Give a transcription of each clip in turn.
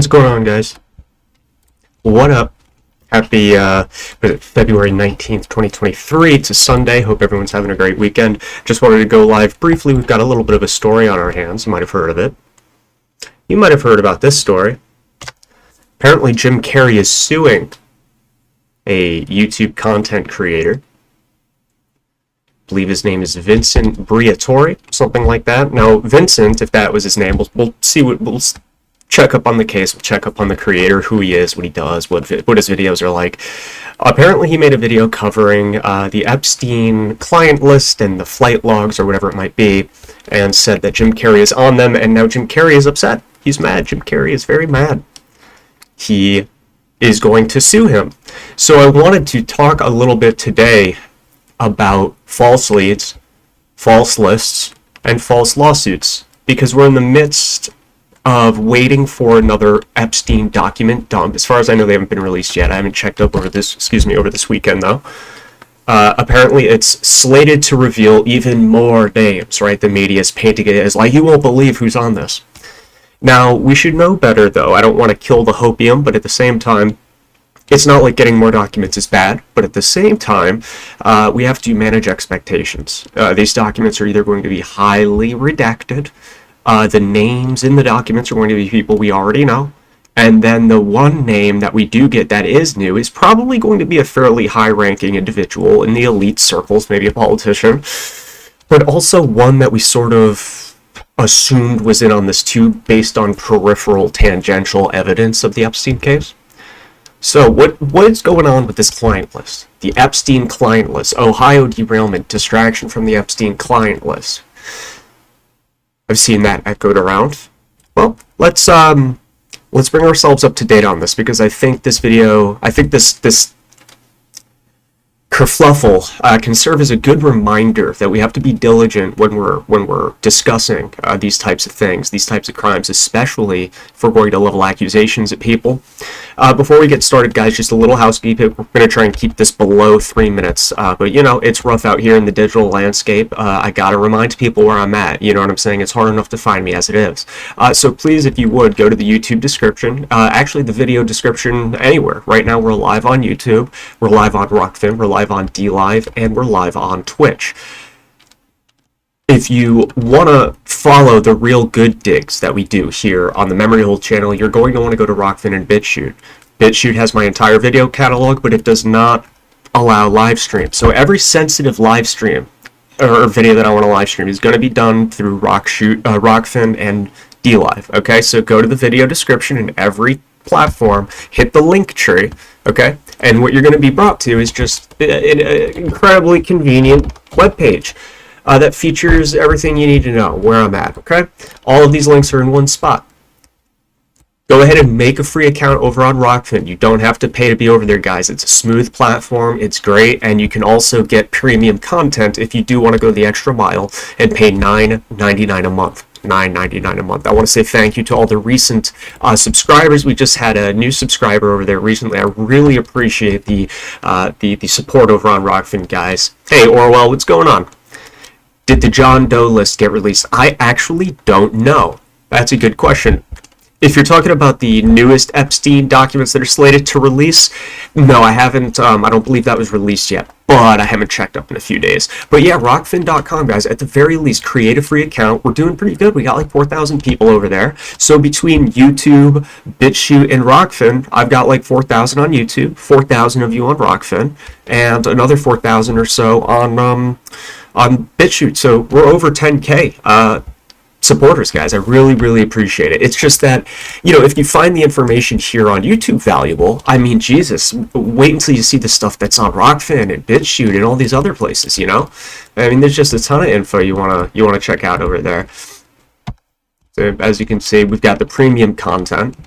What's going on, guys? What up? Happy February 19th, 2023. It's a Sunday. Hope everyone's having a great weekend. Just wanted to go live briefly. We've got a little bit of a story on our hands. You might have heard of it. You might have heard about this story. Apparently, Jim Carrey is suing a YouTube content creator. I believe his name is Vincent Briatore, something like that. Now, Vincent, if that was his name, we'll see what we'll check up on the case. We'll check up on the creator, who he is, what he does, what his videos are like. Apparently, he made a video covering the Epstein client list and the flight logs, or whatever it might be, and said that Jim Carrey is on them, and now Jim Carrey is upset. He's mad. Jim Carrey is very mad. He is going to sue him. So I wanted to talk a little bit today about false leads, false lists, and false lawsuits, because we're in the midst of waiting for another Epstein document dump. As far as I know, they haven't been released yet. I haven't checked up over this weekend, though. Apparently, it's slated to reveal even more names, right? The media is painting it as like, you won't believe who's on this. Now, we should know better, though. I don't want to kill the hopium, but at the same time, it's not like getting more documents is bad, but at the same time, we have to manage expectations. These documents are either going to be highly redacted, the names in the documents are going to be people we already know, and then the one name that we do get that is new is probably going to be a fairly high-ranking individual in the elite circles, maybe a politician, but also one that we sort of assumed was in on this too, based on peripheral, tangential evidence of the Epstein case. So what is going on with this client list? The Epstein client list. Ohio derailment, distraction from the Epstein client list. I've seen that echoed around. Well, let's bring ourselves up to date on this, because I think this kerfluffle can serve as a good reminder that we have to be diligent when we're discussing these types of things, these types of crimes, especially if we're going to level accusations at people. Before we get started, guys, just a little housekeeping. We're going to try and keep this below 3 minutes, but you know, it's rough out here in the digital landscape. I gotta remind people where I'm at. You know what I'm saying? It's hard enough to find me as it is. So please, if you would, go to the YouTube description. Actually, the video description anywhere. Right now, we're live on YouTube. We're live on Rockfin. We're live on DLive, and we're live on Twitch. If you want to follow the real good digs that we do here on the Memory Hole channel, you're going to want to go to Rockfin and BitChute. BitChute has my entire video catalog, but it does not allow live stream. So every sensitive live stream or video that I want to live stream is going to be done through Rockfin and DLive. Okay, so go to the video description in every platform, hit the link tree, okay, and what you're going to be brought to is just an incredibly convenient webpage that features everything you need to know where I'm at, okay? All of these links are in one spot. Go ahead and make a free account over on Rockfin. You don't have to pay to be over there, guys. It's a smooth platform. It's great, and you can also get premium content if you do want to go the extra mile and pay $9.99 a month. $9.99 a month. I want to say thank you to all the recent subscribers. We just had a new subscriber over there recently. I really appreciate the support over on Rockfin, guys. Hey, Orwell, what's going on? Did the John Doe list get released? I actually don't know. That's a good question. If you're talking about the newest Epstein documents that are slated to release, no, I haven't. I don't believe that was released yet, but I haven't checked up in a few days. But yeah, rockfin.com, guys, at the very least, create a free account. We're doing pretty good. We got like 4,000 people over there. So between YouTube, BitChute, and Rockfin, I've got like 4,000 on YouTube, 4,000 of you on Rockfin, and another 4,000 or so on BitChute. So we're over 10K supporters, guys. I really appreciate it. It's just that, you know, if you find the information here on YouTube valuable, I mean, Jesus, wait until you see the stuff that's on Rockfin and BitChute and all these other places, you know? I mean, there's just a ton of info you wanna check out over there. So as you can see, we've got the premium content.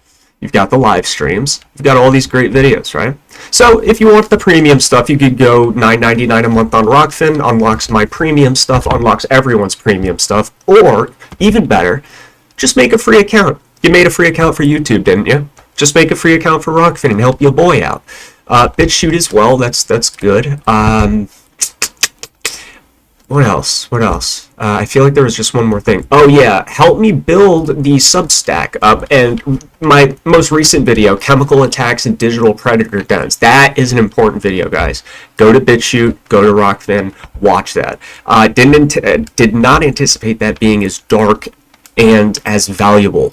You've got the live streams. You've got all these great videos, right? So if you want the premium stuff, you could go $9.99 a month on Rockfin, unlocks my premium stuff, unlocks everyone's premium stuff, or even better, just make a free account. You made a free account for YouTube, didn't you? Just make a free account for Rockfin and help your boy out. BitChute as well, that's good. What else? What else? I feel like there was just one more thing. Oh yeah, help me build the Substack up. And my most recent video, Chemical Attacks and Digital Predator Dens. That is an important video, guys. Go to BitChute, go to Rockfin, watch that. Did not anticipate that being as dark and as valuable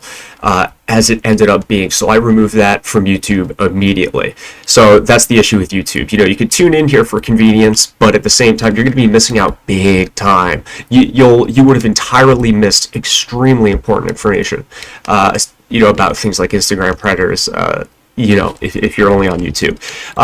as it ended up being. So I removed that from YouTube immediately. So that's the issue with YouTube. You know, you could tune in here for convenience, but at the same time, you're going to be missing out big time. You would have entirely missed extremely important information, you know, about things like Instagram predators, you know, if you're only on YouTube.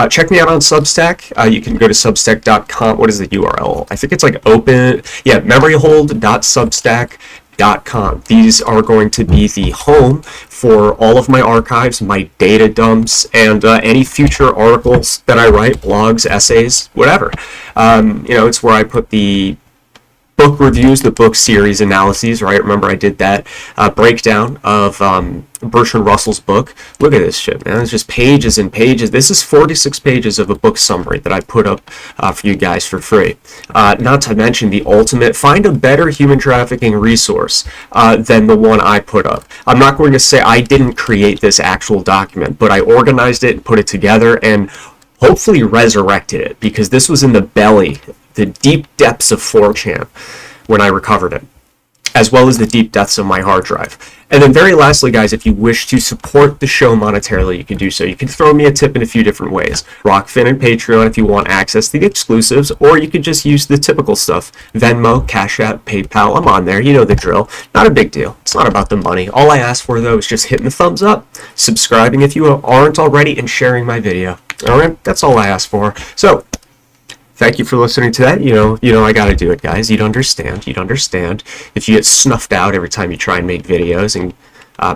Check me out on Substack. You can go to substack.com. What is the URL? I think it's like memoryhold.substack.com. These are going to be the home for all of my archives, my data dumps, and any future articles that I write, blogs, essays, whatever. You know, it's where I put the book reviews, the book series analyses, right? Remember I did that breakdown of Bertrand Russell's book. Look at this shit, man. It's just pages and pages. This is 46 pages of a book summary that I put up for you guys for free. Not to mention the ultimate, find a better human trafficking resource than the one I put up. I'm not going to say I didn't create this actual document, but I organized it, put it together, and hopefully resurrected it, because this was in the belly, the deep depths of 4chan when I recovered it, as well as the deep depths of my hard drive. And then very lastly, guys, if you wish to support the show monetarily, you can do so. You can throw me a tip in a few different ways. Rockfin and Patreon if you want access to the exclusives, or you could just use the typical stuff. Venmo, Cash App, PayPal, I'm on there. You know the drill. Not a big deal. It's not about the money. All I ask for, though, is just hitting the thumbs up, subscribing if you aren't already, and sharing my video. All right? That's all I ask for. So, thank you for listening to that. You know, I gotta do it, guys. You'd understand if you get snuffed out every time you try and make videos and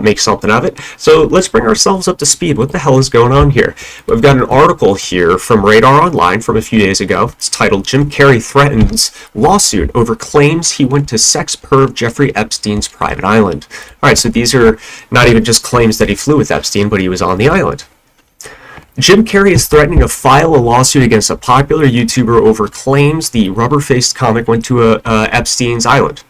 make something of it. So let's bring ourselves up to speed. What the hell is going on here? We've got an article here from Radar Online from a few days ago. It's titled, Jim Carrey Threatens Lawsuit Over Claims He Went to Sex Perv Jeffrey Epstein's Private Island. All right, so these are not even just claims that he flew with Epstein, but he was on the island. Jim Carrey is threatening to file a lawsuit against a popular YouTuber over claims the rubber-faced comic went to Epstein's island.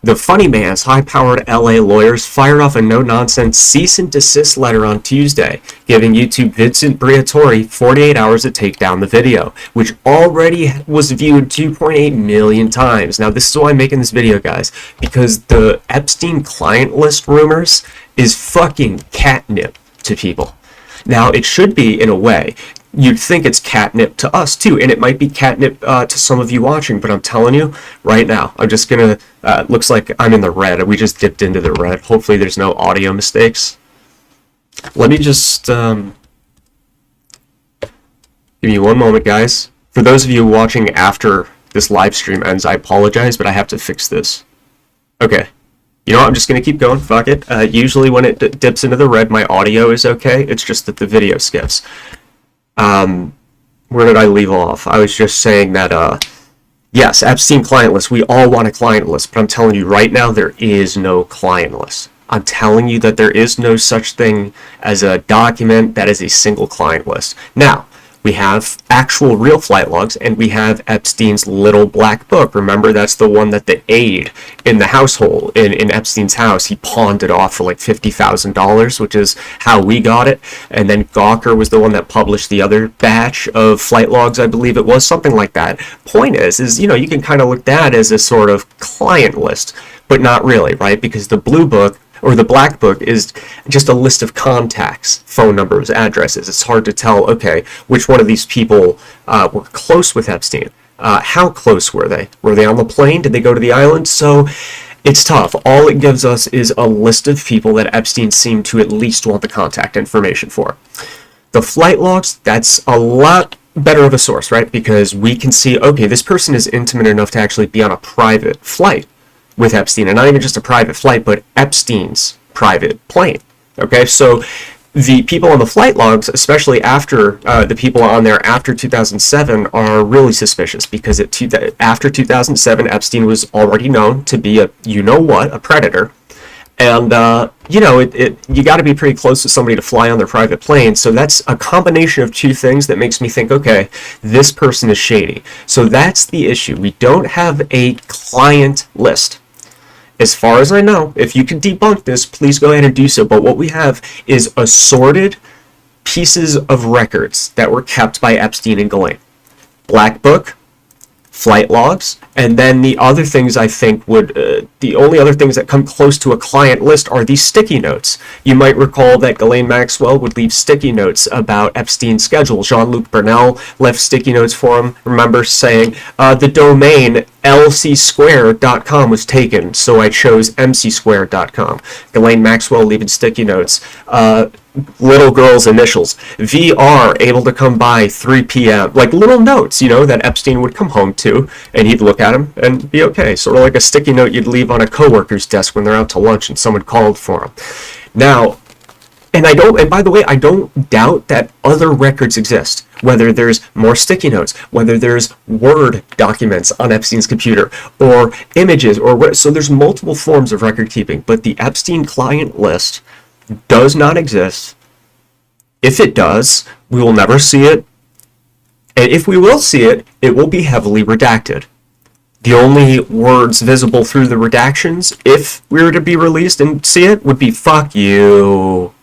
The funny man's high-powered LA lawyers fired off a no-nonsense cease-and-desist letter on Tuesday, giving YouTube Vincent Briatore 48 hours to take down the video, which already was viewed 2.8 million times. Now, this is why I'm making this video, guys, because the Epstein client list rumors is fucking catnip to people. Now, it should be, in a way. You'd think it's catnip to us, too, and it might be catnip to some of you watching, but I'm telling you, right now, I'm just gonna, looks like I'm in the red. We just dipped into the red. Hopefully there's no audio mistakes. Let me just, give me one moment, guys. For those of you watching after this live stream ends, I apologize, but I have to fix this. Okay. You know what, I'm just going to keep going, fuck it. Usually when it dips into the red, my audio is okay. It's just that the video skips. Where did I leave off? I was just saying that, yes, Epstein client list. We all want a client list, but I'm telling you right now, there is no client list. I'm telling you that there is no such thing as a document that is a single client list. Now, we have actual real flight logs, and we have Epstein's little black book. Remember, that's the one that the aide in the household, in Epstein's house, he pawned it off for like $50,000, which is how we got it. And then Gawker was the one that published the other batch of flight logs, I believe it was, something like that. Point is, you know, you can kind of look at that as a sort of client list, but not really, right? Because the blue book, or the black book, is just a list of contacts, phone numbers, addresses. It's hard to tell, okay, which one of these people were close with Epstein. How close were they? Were they on the plane? Did they go to the island? So it's tough. All it gives us is a list of people that Epstein seemed to at least want the contact information for. The flight logs, that's a lot better of a source, right? Because we can see, okay, this person is intimate enough to actually be on a private flight with Epstein, and not even just a private flight, but Epstein's private plane. Okay, so the people on the flight logs, especially after the people on there after 2007, are really suspicious, because after 2007, Epstein was already known to be a, you know what, a predator, And, you know, you got to be pretty close to somebody to fly on their private plane. So that's a combination of two things that makes me think, okay, this person is shady. So that's the issue. We don't have a client list. As far as I know, if you can debunk this, please go ahead and do so. But what we have is assorted pieces of records that were kept by Epstein and Ghislaine. Black Book, flight logs, and then the other things I think would, the only other things that come close to a client list are these sticky notes. You might recall that Ghislaine Maxwell would leave sticky notes about Epstein's schedule. Jean-Luc Brunel left sticky notes for him, remember, saying, the domain lcsquare.com was taken, so I chose mcsquare.com. Ghislaine Maxwell leaving sticky notes. Little girl's initials. VR able to come by 3 p.m. Like little notes, you know, that Epstein would come home to, and he'd look at them and be okay. Sort of like a sticky note you'd leave on a coworker's desk when they're out to lunch and someone called for him. Now, and by the way, I don't doubt that other records exist. Whether there's more sticky notes, whether there's Word documents on Epstein's computer, or images, or what. So there's multiple forms of record keeping, but the Epstein client list does not exist. If it does, we will never see it. And if we will see it, it will be heavily redacted. The only words visible through the redactions, if we were to be released and see it, would be "fuck you."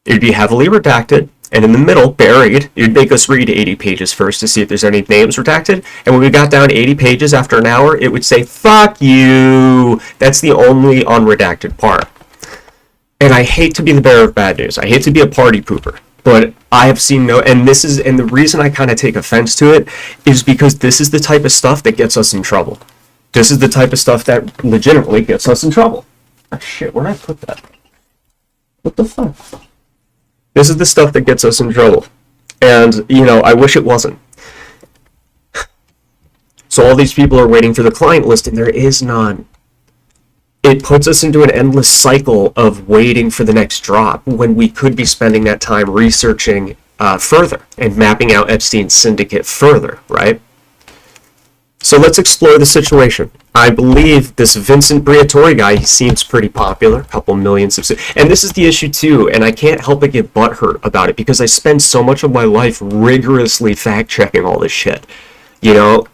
It'd be heavily redacted, and in the middle, buried, it'd make us read 80 pages first to see if there's any names redacted, and when we got down 80 pages after an hour, it would say "fuck you." That's the only unredacted part. And I hate to be the bearer of bad news. I hate to be a party pooper, but I have seen and the reason I kind of take offense to it is because this is the type of stuff that gets us in trouble. This is the type of stuff that legitimately gets us in trouble. Oh, shit, where'd I put that? What the fuck? This is the stuff that gets us in trouble. And, you know, I wish it wasn't. So all these people are waiting for the client list, and there is none. It puts us into an endless cycle of waiting for the next drop when we could be spending that time researching further and mapping out Epstein's syndicate further, right? So let's explore the situation. I believe this Vincent Briatore guy, he seems pretty popular, a couple million subscribers. And this is the issue too, and I can't help but get butthurt about it because I spend so much of my life rigorously fact-checking all this shit, you know?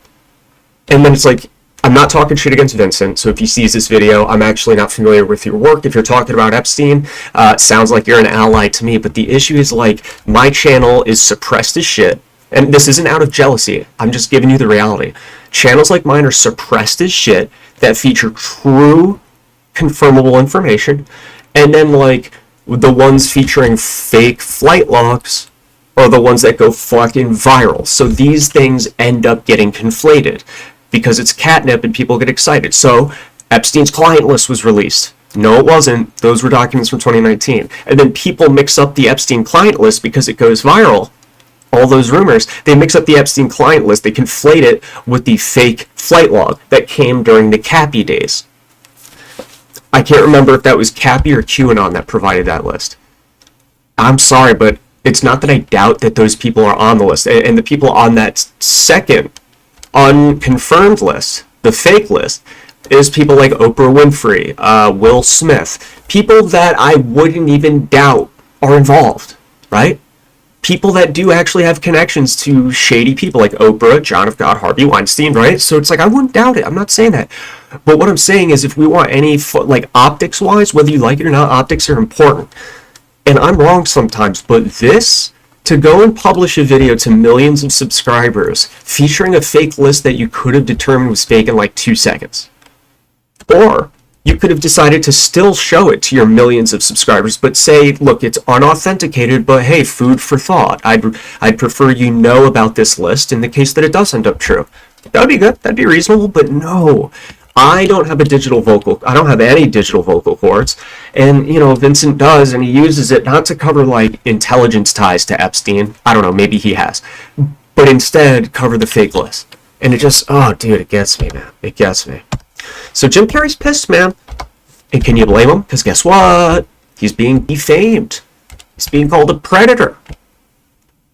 And then it's like, I'm not talking shit against Vincent, so if he sees this video, I'm actually not familiar with your work. If you're talking about Epstein, it sounds like you're an ally to me, but the issue is, like, my channel is suppressed as shit, and this isn't out of jealousy, I'm just giving you the reality. Channels like mine are suppressed as shit that feature true, confirmable information, and then, like, the ones featuring fake flight logs are the ones that go fucking viral. So these things end up getting conflated because it's catnip and people get excited. So Epstein's client list was released. No, it wasn't. Those were documents from 2019. And then people mix up the Epstein client list because it goes viral. All those rumors, they mix up the Epstein client list. They conflate it with the fake flight log that came during the Cappy days. I can't remember if that was Cappy or QAnon that provided that list. I'm sorry, but it's not that I doubt that those people are on the list. And the people on that second unconfirmed list, the fake list, is people like Oprah Winfrey, Will Smith, people that I wouldn't even doubt are involved, right? People that do actually have connections to shady people like Oprah, John of God, Harvey Weinstein, right? So it's like, I wouldn't doubt it. I'm not saying that. But what I'm saying is if we want any, like, optics-wise, whether you like it or not, optics are important. And I'm wrong sometimes, but this, to go and publish a video to millions of subscribers featuring a fake list that you could have determined was fake in like 2 seconds. Or you could have decided to still show it to your millions of subscribers, but say, look, it's unauthenticated, but hey, food for thought. I'd prefer you know about this list in the case that it does end up true. That'd be good. That'd be reasonable, but no. I don't have I don't have any digital vocal cords, and, you know, Vincent does, and he uses it not to cover, like, intelligence ties to Epstein. I don't know, maybe he has. But instead, cover the fake list. And it just, oh, dude, it gets me, man. It gets me. So Jim Carrey's pissed, man. And can you blame him? Because guess what? He's being defamed. He's being called a predator.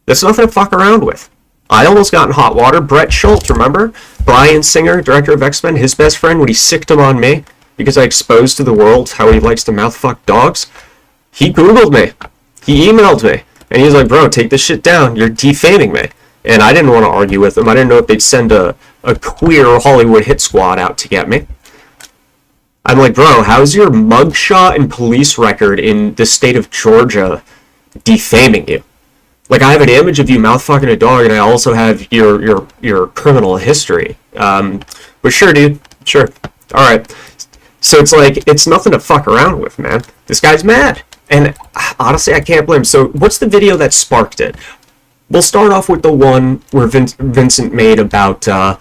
That's nothing to fuck around with. I almost got in hot water. Brett Schultz, remember? Bryan Singer, director of X-Men, his best friend, when he sicked him on me. because I exposed to the world how he likes to mouthfuck dogs, he Googled me. He emailed me. And he was like, bro, take this shit down. You're defaming me. And I didn't want to argue with him. I didn't know if they'd send a queer Hollywood hit squad out to get me. I'm like, bro, how's your mugshot and police record in the state of Georgia defaming you? Like, I have an image of you mouthfucking a dog, and I also have your criminal history. But sure, dude. Sure. All right. So it's like, it's nothing to fuck around with, man. This guy's mad. And honestly, I can't blame him. So what's the video that sparked it? We'll start off with the one where Vincent made about the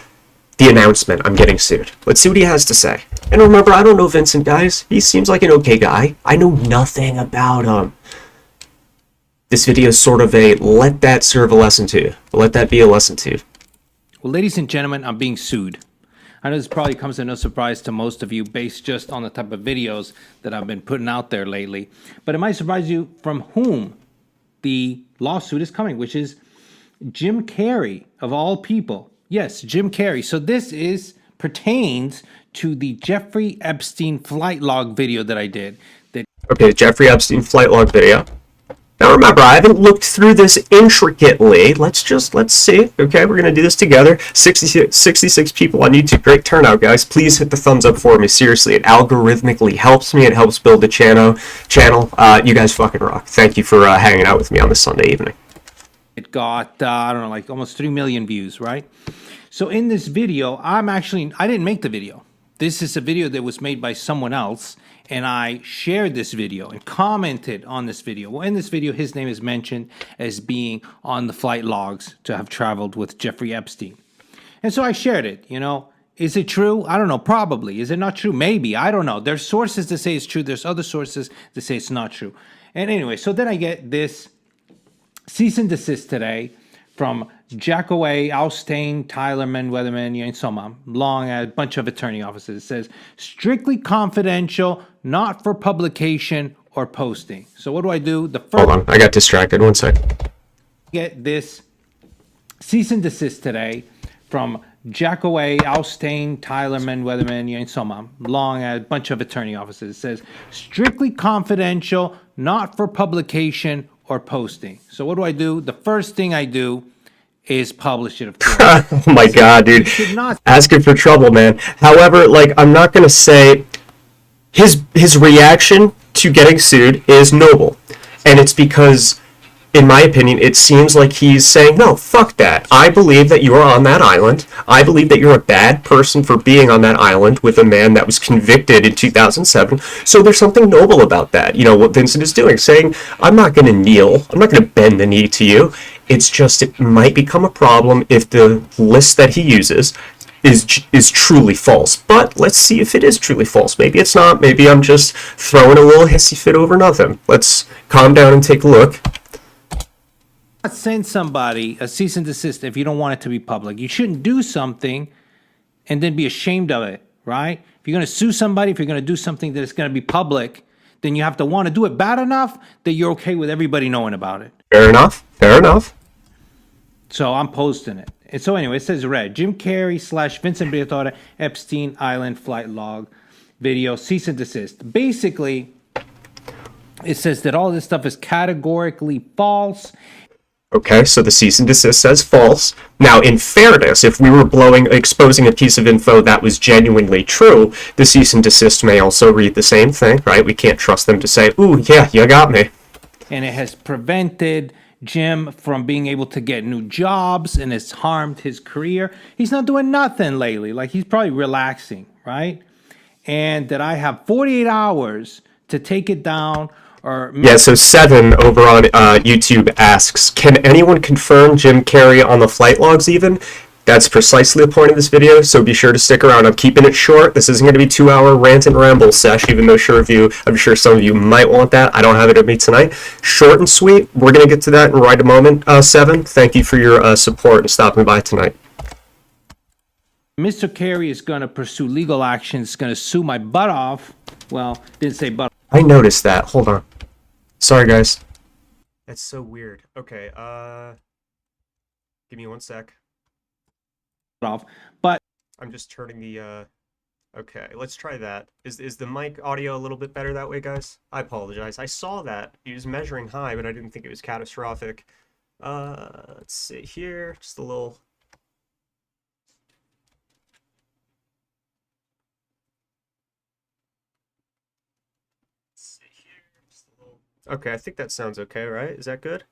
announcement, I'm getting sued. Let's see what he has to say. And remember, I don't know Vincent, guys. He seems like an okay guy. I know nothing about him. This video is sort of a, let that serve a lesson to you. Let that be a lesson to you. Well, ladies and gentlemen, I'm being sued. I know this probably comes as no surprise to most of you based just on the type of videos that I've been putting out there lately. But it might surprise you from whom the lawsuit is coming, which is Jim Carrey, of all people. Yes, Jim Carrey. So this pertains to the Jeffrey Epstein flight log video that I did. Okay, Jeffrey Epstein flight log video. Now remember, I haven't looked through this intricately. Let's see. Okay, we're going to do this together. 66 people on YouTube. Great turnout, guys. Please hit the thumbs up for me. Seriously, it algorithmically helps me. It helps build the channel. You guys fucking rock. Thank you for hanging out with me on this Sunday evening. It got, I don't know, like almost 3 million views, right? So in this video, I didn't make the video. This is a video that was made by someone else, and I shared this video and commented on this video. Well, in this video, his name is mentioned as being on the flight logs to have traveled with Jeffrey Epstein. And so I shared it, you know. Is it true? I don't know, probably. Is it not true? Maybe, I don't know. There's sources that say it's true. There's other sources that say it's not true. And anyway, so then I get this cease and desist today from Jackaway, Alstein, Tylerman, Weatherman, and so on. Long, a bunch of attorney offices. It says, strictly confidential, not for publication or posting. So what do? Hold on, I got distracted. 1 sec. Get this cease and desist today from Jackaway, Alstein, Tylerman, Weatherman, and so on. Long, a bunch of attorney offices. It says, strictly confidential, not for publication or posting. So what do? The first thing I do is publish it, of course. Oh my god, dude. Asking for trouble, man. However, like, I'm not going to say his reaction to getting sued is noble. And it's because, in my opinion, it seems like he's saying, no, fuck that. I believe that you are on that island. I believe that you're a bad person for being on that island with a man that was convicted in 2007. So there's something noble about that. You know, what Vincent is doing, saying, I'm not going to kneel. I'm not going to bend the knee to you. It's just, it might become a problem if the list that he uses is truly false. But let's see if it is truly false. Maybe it's not. Maybe I'm just throwing a little hissy fit over nothing. Let's calm down and take a look. Not send somebody a cease and desist if you don't want it to be public. You shouldn't do something and then be ashamed of it, right? If you're going to sue somebody, if you're going to do something that is going to be public, then you have to want to do it bad enough that you're okay with everybody knowing about it. Fair enough. Fair enough. So I'm posting it. And so anyway, it says red. Jim Carrey / Vincent Briatore Epstein Island flight log video cease and desist. Basically, it says that all this stuff is categorically false. Okay, so the cease and desist says false. Now, in fairness, if we were exposing a piece of info that was genuinely true, the cease and desist may also read the same thing, right? We can't trust them to say, ooh, yeah, you got me. And it has prevented Jim from being able to get new jobs, and it's harmed his career. He's not doing nothing lately. Like, he's probably relaxing, right? And that I have 48 hours to take it down. Yeah, so 7 over on YouTube asks, can anyone confirm Jim Carrey on the flight logs even? That's precisely the point of this video, so be sure to stick around. I'm keeping it short. This isn't going to be 2-hour rant and ramble sesh, even though I'm sure some of you might want that. I don't have it at me tonight. Short and sweet. We're going to get to that in right a moment. 7, thank you for your support and stopping by tonight. Mr. Carrey is going to pursue legal action. He's going to sue my butt off. Well, didn't say butt. I noticed that. Hold on. Sorry, guys. That's so weird. Okay, give me 1 sec. Off, but I'm just turning the Okay, let's try that. Is the mic audio a little bit better that way, guys? I apologize. I saw that. He was measuring high, but I didn't think it was catastrophic. Let's see here. Just a little. Let's see here. Just a little. Okay, I think that sounds okay, right? Is that good?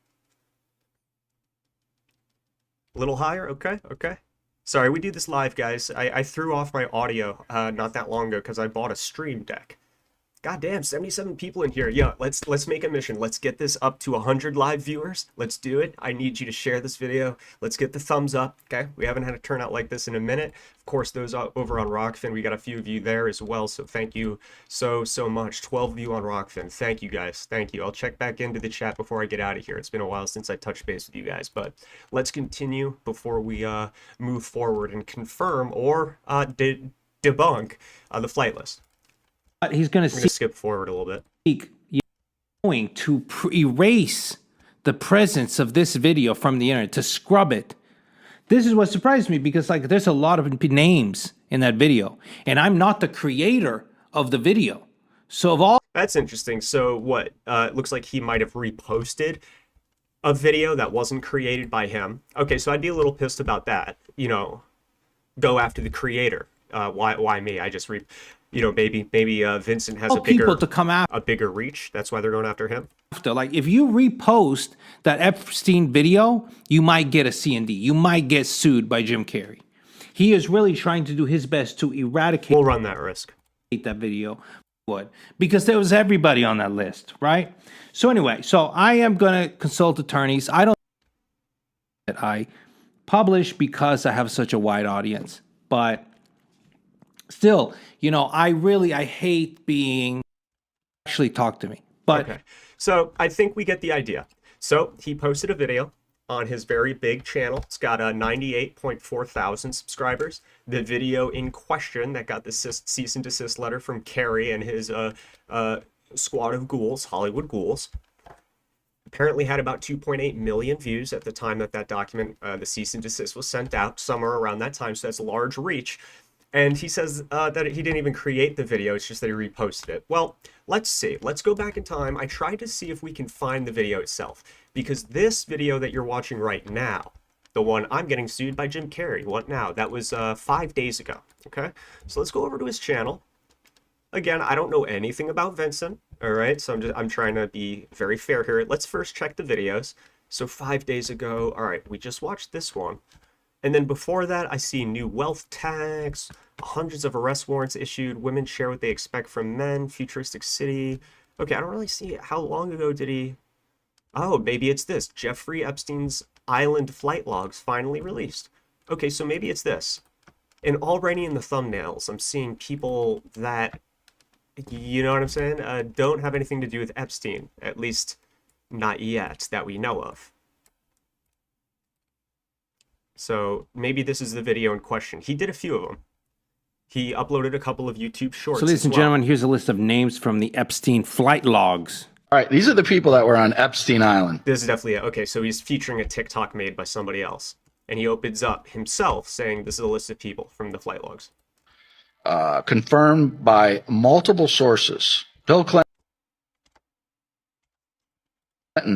A little higher? Okay, okay. Sorry, we do this live, guys. I threw off my audio not that long ago because I bought a stream deck. God damn, 77 people in here. Yeah, let's make a mission. Let's get this up to 100 live viewers. Let's do it. I need you to share this video. Let's get the thumbs up, okay? We haven't had a turnout like this in a minute. Of course, those over on Rockfin, we got a few of you there as well, so thank you so much. 12 of you on Rockfin. Thank you, guys. Thank you. I'll check back into the chat before I get out of here. It's been a while since I touched base with you guys, but let's continue before we move forward and confirm or debunk the flight list. But he's going I'm going to skip forward a little bit. Going to erase the presence of this video from the internet, to scrub it. This is what surprised me, because like there's a lot of names in that video, and I'm not the creator of the video. So of all That's interesting. So what? It looks like he might have reposted a video that wasn't created by him. Okay, so I'd be a little pissed about that. You know, go after the creator. Why me? I just maybe Vincent has a bigger reach. That's why they're going after him. Like if you repost that Epstein video, you might get a C&D. You might get sued by Jim Carrey. He is really trying to do his best to eradicate. We'll run that risk. That video would, because there was everybody on that list, right? So anyway, so I am going to consult attorneys. I don't that I publish because I have such a wide audience, but still, you know, I hate being actually talk to me. But okay, so I think we get the idea. So he posted a video on his very big channel. It's got 98.4 thousand subscribers. The video in question that got the cease and desist letter from Carrey and his squad of ghouls, Hollywood ghouls, apparently had about 2.8 million views at the time that document, the cease and desist, was sent out, somewhere around that time. So that's a large reach. And he says that he didn't even create the video, it's just that he reposted it. Well, let's see. Let's go back in time. I tried to see if we can find the video itself, because this video that you're watching right now, the one I'm getting sued by Jim Carrey, what now? That was 5 days ago, okay? So let's go over to his channel. Again, I don't know anything about Vincent, all right? So I'm trying to be very fair here. Let's first check the videos. So 5 days ago, all right, we just watched this one. And then before that, I see new wealth tax, hundreds of arrest warrants issued, women share what they expect from men, futuristic city. Okay, I don't really see it. How long ago did he... Oh, maybe it's this. Jeffrey Epstein's island flight logs finally released. Okay, so maybe it's this. And already in the thumbnails, I'm seeing people that, you know what I'm saying, don't have anything to do with Epstein. At least not yet, that we know of. So maybe this is the video in question. He did a few of them. He uploaded a couple of YouTube shorts. So ladies and gentlemen, here's a list of names from the Epstein flight logs. All right, these are the people that were on Epstein Island. This is definitely it. Okay, so he's featuring a TikTok made by somebody else. And he opens up himself saying this is a list of people from the flight logs. Confirmed by multiple sources. Bill Clinton,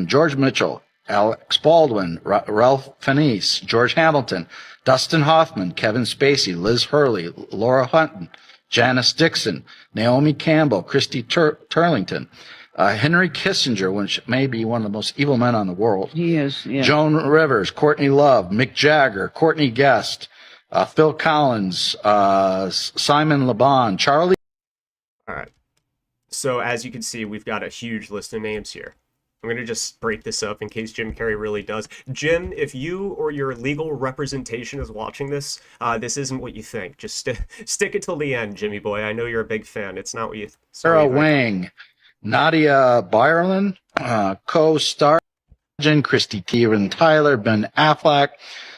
George Mitchell, Alex Baldwin, Ralph Fiennes, George Hamilton, Dustin Hoffman, Kevin Spacey, Liz Hurley, Laura Hutton, Janice Dixon, Naomi Campbell, Christy Turlington, Henry Kissinger, which may be one of the most evil men on the world. He is, yeah. Joan Rivers, Courtney Love, Mick Jagger, Courtney Guest, Phil Collins, Simon Le Bon, Charlie. All right. So as you can see, we've got a huge list of names here. I'm going to just break this up in case Jim Carrey really does. Jim, if you or your legal representation is watching this, this isn't what you think. Just stick it till the end, Jimmy boy. I know you're a big fan. It's not what you think. Sarah Wang, Nadia Byerlin, co-star Christy Teigen Tyler, Ben Affleck,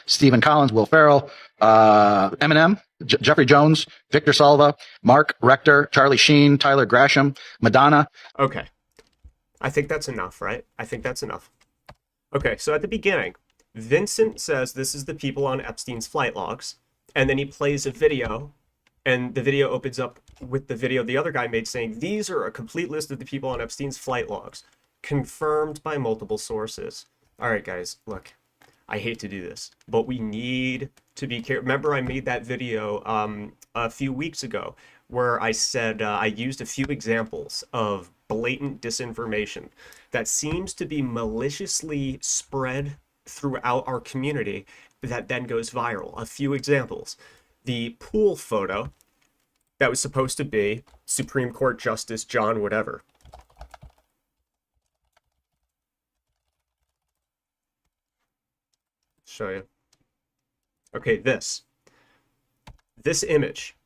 Stephen Collins, Will Ferrell, Eminem, Jeffrey Jones, Victor Salva, Mark Rector, Charlie Sheen, Tyler Grasham, Madonna. Okay. I think that's enough, right? I think that's enough. Okay, so at the beginning, Vincent says this is the people on Epstein's flight logs, and then he plays a video, And the video opens up with the video the other guy made saying, these are a complete list of the people on Epstein's flight logs, confirmed by multiple sources. All right, guys, look, I hate to do this, but we need to be careful. Remember, I made that video a few weeks ago where I said I used a few examples of blatant disinformation that seems to be maliciously spread throughout our community that then goes viral. A few examples. The pool photo that was supposed to be Supreme Court Justice John whatever. Show you. Okay, this image.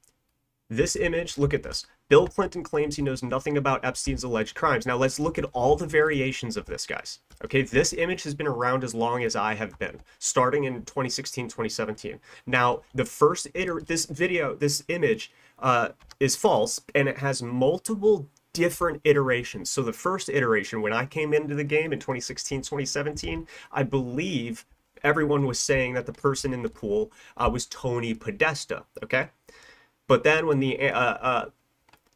This image, look at this. Bill Clinton claims he knows nothing about Epstein's alleged crimes. Now let's look at all the variations of this, guys. Okay, this image has been around as long as I have been, starting in 2016, 2017. Now, this image is false, and it has multiple different iterations. So the first iteration, when I came into the game in 2016, 2017, I believe everyone was saying that the person in the pool was Tony Podesta, okay? But then when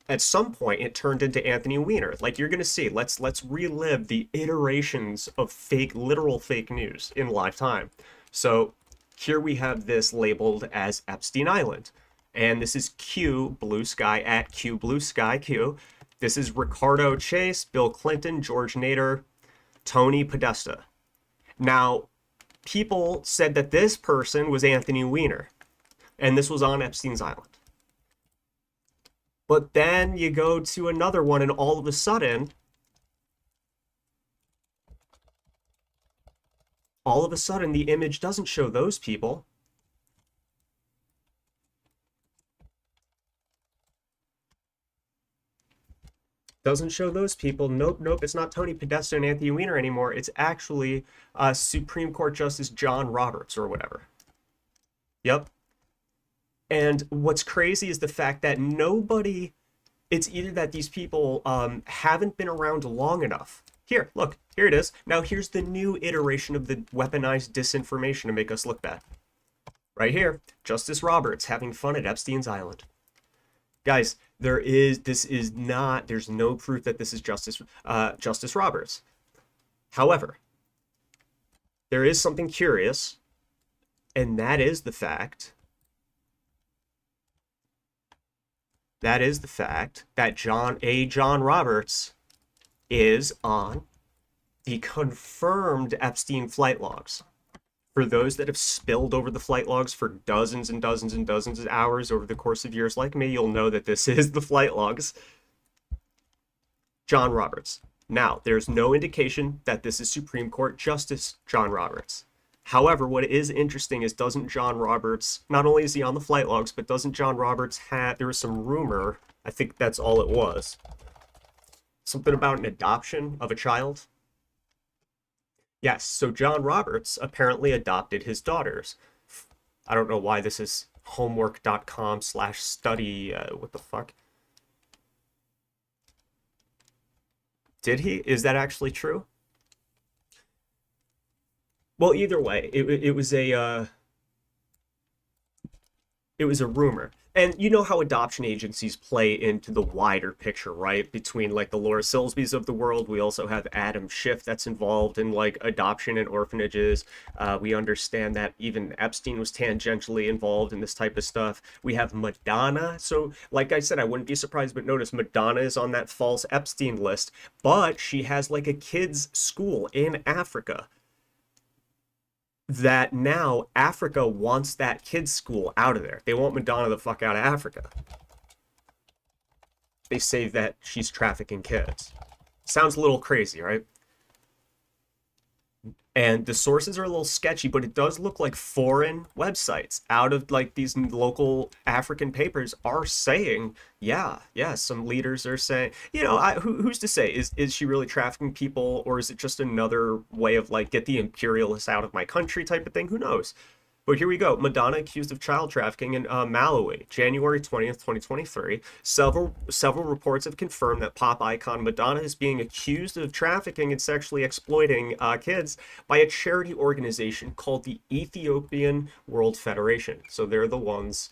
at some point it turned into Anthony Weiner. Like you're gonna see, let's relive the iterations of literal fake news in live time. So here we have this labeled as Epstein Island. And this is Q Blue Sky at Q Blue Sky Q. This is Ricardo Chase, Bill Clinton, George Nader, Tony Podesta. Now, people said that this person was Anthony Weiner, and this was on Epstein's Island. But then you go to another one, and all of a sudden, the image doesn't show those people. Doesn't show those people. Nope, it's not Tony Podesta and Anthony Weiner anymore. It's actually Supreme Court Justice John Roberts or whatever. Yep. And what's crazy is the fact that it's either that these people haven't been around long enough. Here, look, here it is. Now here's the new iteration of the weaponized disinformation to make us look bad. Right here, Justice Roberts having fun at Epstein's Island. Guys, there's no proof that this is Justice Roberts. However, there is something curious, and that is the fact that John Roberts is on the confirmed Epstein flight logs. For those that have spilled over the flight logs for dozens and dozens and dozens of hours over the course of years like me, you'll know that this is the flight logs. John Roberts. Now, there's no indication that this is Supreme Court Justice John Roberts. However, what is interesting is doesn't John Roberts, not only is he on the flight logs, but doesn't John Roberts there was some rumor, I think that's all it was, something about an adoption of a child? Yes, so John Roberts apparently adopted his daughters. I don't know why this is homework.com/study, what the fuck? Did he? Is that actually true? Well, either way, it was a rumor. And you know how adoption agencies play into the wider picture, right? Between like the Laura Silsbys of the world, we also have Adam Schiff that's involved in like adoption and orphanages. We understand that even Epstein was tangentially involved in this type of stuff. We have Madonna. So like I said, I wouldn't be surprised, but notice Madonna is on that false Epstein list, but she has like a kids' school in Africa. That now Africa wants that kids' school out of there. They want Madonna the fuck out of Africa. They say that she's trafficking kids. Sounds a little crazy, right? And the sources are a little sketchy, but it does look like foreign websites out of like these local African papers are saying, yeah, some leaders are saying, who's to say, is she really trafficking people, or is it just another way of like, get the imperialists out of my country type of thing? Who knows? But here we go. Madonna accused of child trafficking in Malawi, January 20th, 2023. Several reports have confirmed that pop icon Madonna is being accused of trafficking and sexually exploiting kids by a charity organization called the Ethiopian World Federation. So they're the ones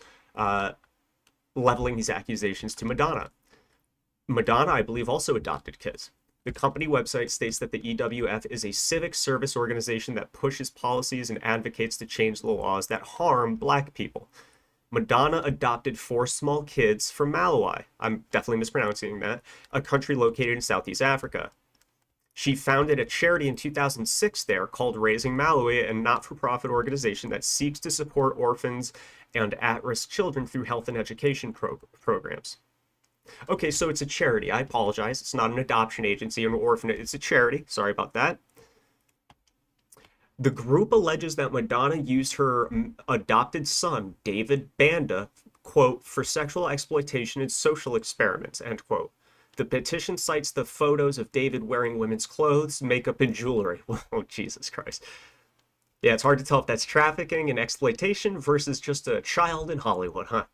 leveling these accusations to Madonna. Madonna, I believe, also adopted kids. The company website states that the EWF is a civic service organization that pushes policies and advocates to change the laws that harm black people. Madonna adopted 4 small kids from Malawi. I'm definitely mispronouncing that, a country located in Southeast Africa. She founded a charity in 2006 there called Raising Malawi, a not-for-profit organization that seeks to support orphans and at-risk children through health and education programs. Okay, so it's a charity. I apologize. It's not an adoption agency or an orphanage. It's a charity. Sorry about that. The group alleges that Madonna used her adopted son, David Banda, quote, for sexual exploitation and social experiments, end quote. The petition cites the photos of David wearing women's clothes, makeup, and jewelry. Oh, Jesus Christ. Yeah, it's hard to tell if that's trafficking and exploitation versus just a child in Hollywood, huh?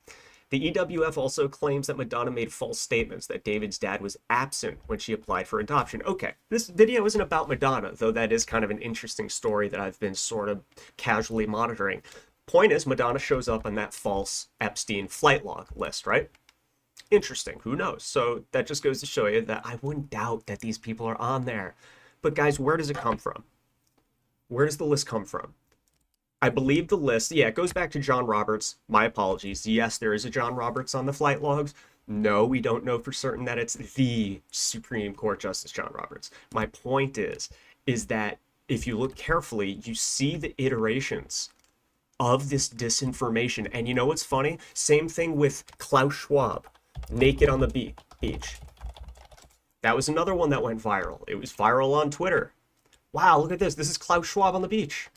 The EWF also claims that Madonna made false statements that David's dad was absent when she applied for adoption. Okay, this video isn't about Madonna, though that is kind of an interesting story that I've been sort of casually monitoring. Point is, Madonna shows up on that false Epstein flight log list, right? Interesting, who knows? So that just goes to show you that I wouldn't doubt that these people are on there. But guys, where does it come from? Where does the list come from? I believe the list, yeah, it goes back to John Roberts. My apologies. Yes, there is a John Roberts on the flight logs. No, we don't know for certain that it's the Supreme Court Justice John Roberts. My point is that if you look carefully, you see the iterations of this disinformation. And you know what's funny? Same thing with Klaus Schwab, naked on the beach. That was another one that went viral. It was viral on Twitter. Wow, look at this. This is Klaus Schwab on the beach.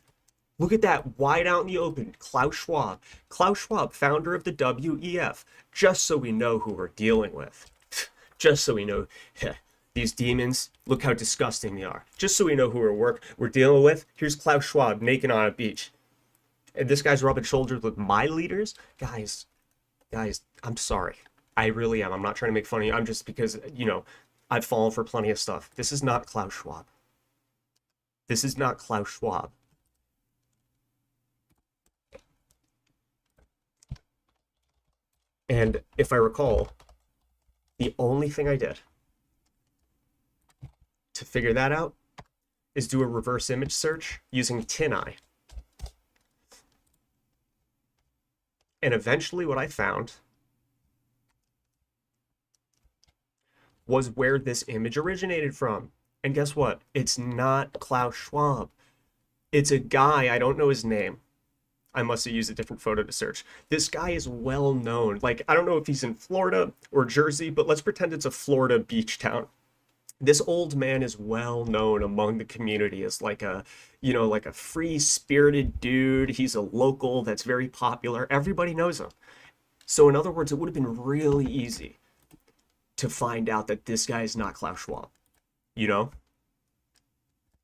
Look at that, wide out in the open, Klaus Schwab. Klaus Schwab, founder of the WEF. Just so we know who we're dealing with. Just so we know, these demons, look how disgusting they are. Just so we know who we're dealing with, here's Klaus Schwab naked on a beach. And this guy's rubbing shoulders with my leaders? Guys, I'm sorry. I really am. I'm not trying to make fun of you. I'm just because, you know, I've fallen for plenty of stuff. This is not Klaus Schwab. This is not Klaus Schwab. And if I recall, the only thing I did to figure that out is do a reverse image search using TinEye. And eventually what I found was where this image originated from. And guess what? It's not Klaus Schwab. It's a guy, I don't know his name. I must have used a different photo to search. This guy is well known. Like, I don't know if he's in Florida or Jersey, but let's pretend it's a Florida beach town. This old man is well known among the community as like a, you know, like a free-spirited dude. He's a local that's very popular. Everybody knows him. So in other words, it would have been really easy to find out that this guy is not Klaus Schwab. You know?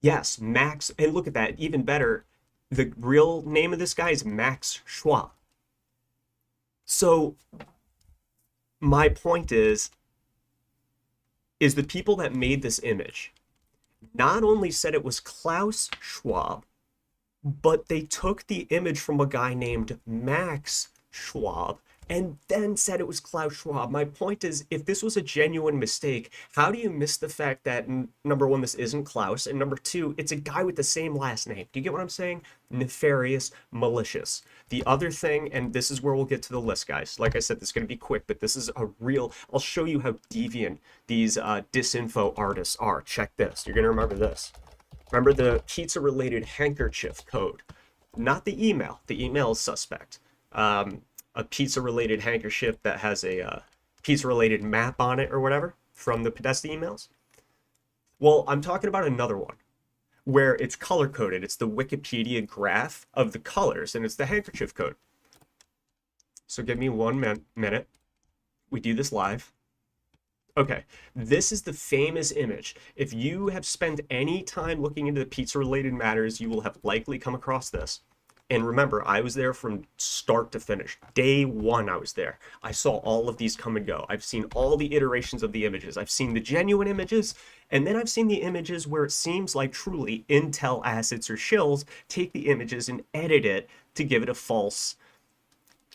Yes, Max, and look at that, even better, the real name of this guy is Max Schwab. So my point is the people that made this image not only said it was Klaus Schwab, but they took the image from a guy named Max Schwab and then said it was Klaus Schwab. My point is, if this was a genuine mistake, how do you miss the fact that, number one, this isn't Klaus, and number two, it's a guy with the same last name? Do you get what I'm saying? Nefarious, malicious. The other thing, and this is where we'll get to the list, guys. Like I said, this is going to be quick, but this is a real, I'll show you how deviant these disinfo artists are. Check this. You're going to remember this. Remember the pizza-related handkerchief code. Not the email. The email is suspect. A pizza-related handkerchief that has a pizza-related map on it or whatever from the Podesta emails. Well, I'm talking about another one where it's color-coded. It's the Wikipedia graph of the colors, and it's the handkerchief code. So give me 1 minute. We do this live. Okay, this is the famous image. If you have spent any time looking into the pizza-related matters, you will have likely come across this. And remember, I was there from start to finish. Day one, I was there. I saw all of these come and go. I've seen all the iterations of the images. I've seen the genuine images, and then I've seen the images where it seems like truly Intel assets or shills take the images and edit it to give it a false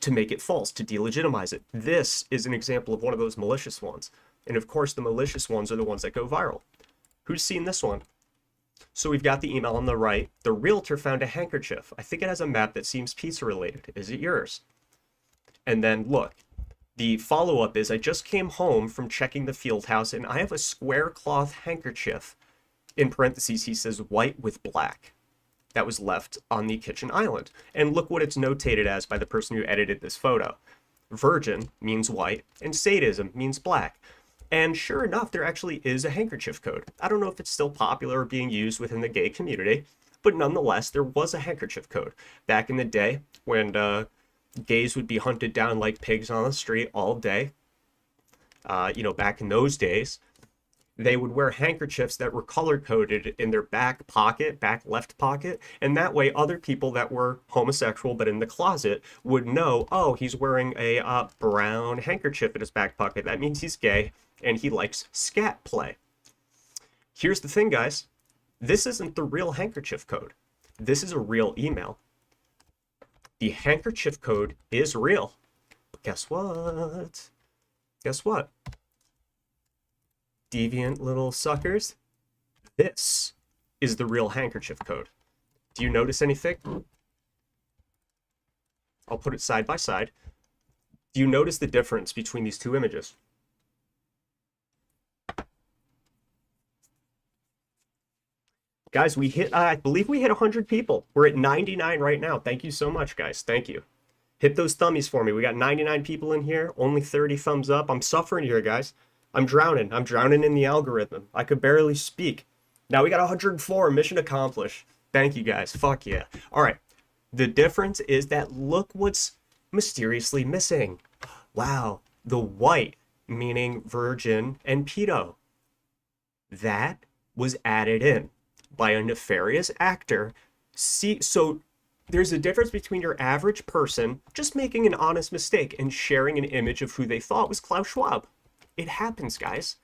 to make it false, to delegitimize it. This is an example of one of those malicious ones. And of course, the malicious ones are the ones that go viral. Who's seen this one? So we've got the email on the right. The realtor found a handkerchief. I think it has a map that seems pizza related. Is it yours? And then look, the follow-up is, I just came home from checking the field house and I have a square cloth handkerchief. In parentheses, he says white with black. That was left on the kitchen island. And look what it's notated as by the person who edited this photo. Virgin means white and sadism means black. And sure enough, there actually is a handkerchief code. I don't know if it's still popular or being used within the gay community, but nonetheless, there was a handkerchief code. Back in the day, when gays would be hunted down like pigs on the street all day, back in those days, they would wear handkerchiefs that were color-coded in their back pocket, back left pocket, and that way other people that were homosexual but in the closet would know, oh, he's wearing a brown handkerchief in his back pocket. That means he's gay, and he likes scat play. Here's the thing, guys. This isn't the real handkerchief code. This is a real email. The handkerchief code is real. But guess what? Guess what? Deviant little suckers. This is the real handkerchief code. Do you notice anything? I'll put it side by side. Do you notice the difference between these two images? Guys, I believe we hit 100 people. We're at 99 right now. Thank you so much, guys. Thank you. Hit those thummies for me. We got 99 people in here. Only 30 thumbs up. I'm suffering here, guys. I'm drowning. I'm drowning in the algorithm. I could barely speak. Now we got 104. Mission accomplished. Thank you, guys. Fuck yeah. All right. The difference is that look what's mysteriously missing. Wow. The white, meaning virgin and pedo. That was added in by a nefarious actor. See, so there's a difference between your average person just making an honest mistake and sharing an image of who they thought was Klaus Schwab. It happens, guys.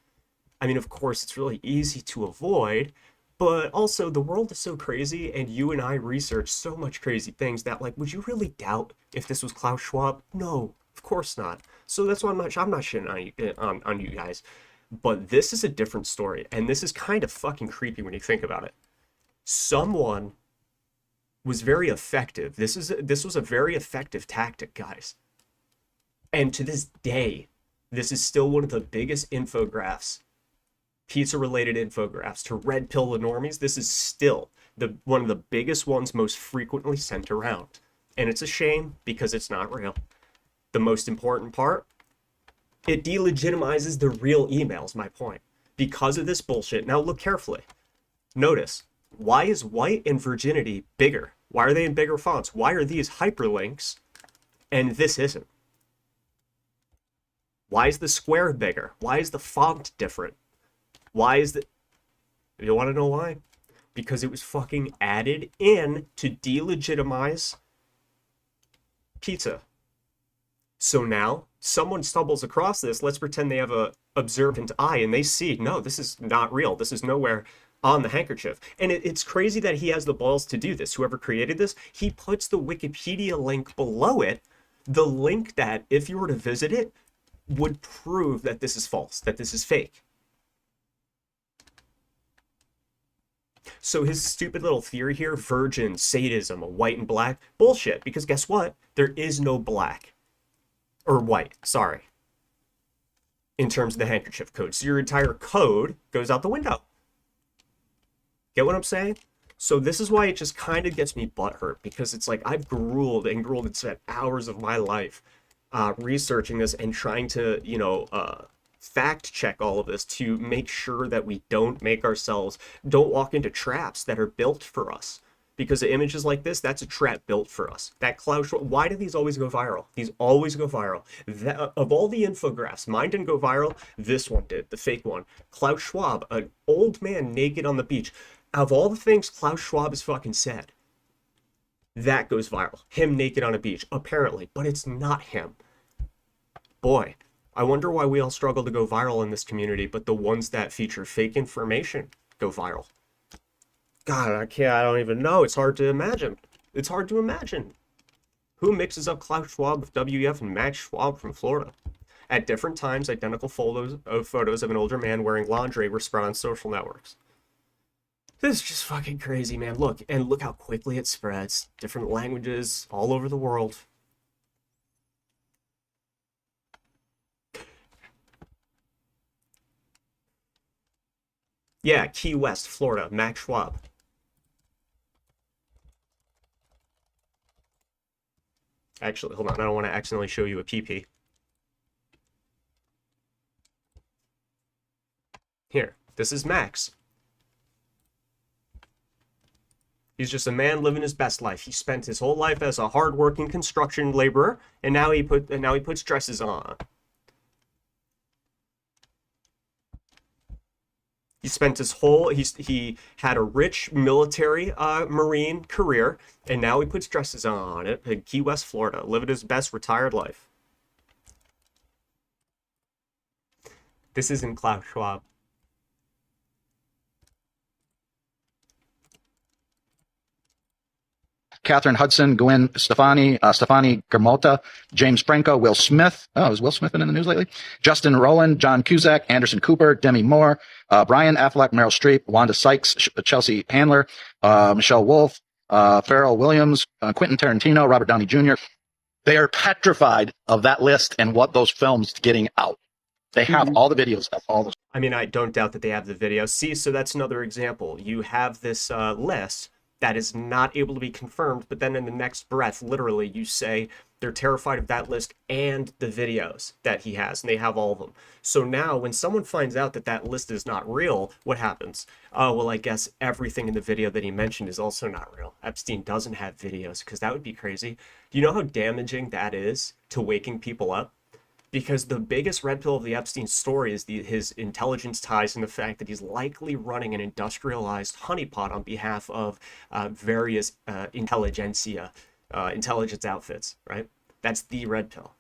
I mean, of course, it's really easy to avoid, but also the world is so crazy, and you and I research so much crazy things that, like, would you really doubt if this was Klaus Schwab? No, of course not. So that's why I'm not shitting on you guys. But this is a different story, and this is kind of fucking creepy when you think about it. Someone was very effective. This was a very effective tactic, guys. And to this day, this is still one of the biggest infographics, pizza-related infographics to red pill the normies. This is still one of the biggest ones most frequently sent around. And it's a shame because it's not real. The most important part, it delegitimizes the real emails, my point. Because of this bullshit. Now look carefully. Notice, why is white and virginity bigger? Why are they in bigger fonts? Why are these hyperlinks and this isn't? Why is the square bigger? Why is the font different? Why is the... You want to know why? Because it was fucking added in to delegitimize pizza. So now, someone stumbles across this, let's pretend they have a observant eye, and they see, no, this is not real. This is nowhere on the handkerchief. And it's crazy that he has the balls to do this. Whoever created this, he puts the Wikipedia link below it, the link that, if you were to visit it, would prove that this is false, that this is fake. So his stupid little theory here, virgin, sadism, white and black, bullshit, because guess what? There is no black. Or white, sorry. In terms of the handkerchief code. So your entire code goes out the window. Get what I'm saying? So this is why it just kind of gets me butthurt, because it's like I've grueled and spent hours of my life researching this and trying to, fact check all of this to make sure that we don't walk into traps that are built for us. Because of images like this, that's a trap built for us. That Klaus Schwab, why do these always go viral? These always go viral. Of all the infographics, mine didn't go viral. This one did, the fake one. Klaus Schwab, an old man naked on the beach. Of all the things Klaus Schwab has fucking said, that goes viral. Him naked on a beach, apparently, but it's not him. Boy, I wonder why we all struggle to go viral in this community, but the ones that feature fake information go viral. God, I don't even know. It's hard to imagine. It's hard to imagine. Who mixes up Klaus Schwab with WEF and Max Schwab from Florida? At different times, identical photos of an older man wearing lingerie were spread on social networks. This is just fucking crazy, man. Look, and look how quickly it spreads. Different languages all over the world. Yeah, Key West, Florida, Max Schwab. Actually, hold on, I don't want to accidentally show you a PP. Here, this is Max. He's just a man living his best life. He spent his whole life as a hard-working construction laborer, and now he puts dresses on. He spent his whole he had a rich military Marine career, and now he puts dresses on it in Key West, Florida, living his best retired life. This isn't Klaus Schwab. Catherine Hudson, Gwen Stefani, Stefani Germota, James Franco, Will Smith. Oh, has Will Smith been in the news lately? Justin Rowland, John Cusack, Anderson Cooper, Demi Moore, Brian Affleck, Meryl Streep, Wanda Sykes, Chelsea Handler, Michelle Wolf, Pharrell Williams, Quentin Tarantino, Robert Downey Jr. They are petrified of that list and what those films getting out. They have all the videos of all those. I mean, I don't doubt that they have the video. See, so that's another example. You have this list that is not able to be confirmed, but then in the next breath, literally, you say they're terrified of that list and the videos that he has, and they have all of them. So now, when someone finds out that that list is not real, what happens? Oh, well, I guess everything in the video that he mentioned is also not real. Epstein doesn't have videos, because that would be crazy. Do you know how damaging that is to waking people up? Because the biggest red pill of the Epstein story is his intelligence ties and the fact that he's likely running an industrialized honeypot on behalf of various intelligence outfits, right? That's the red pill.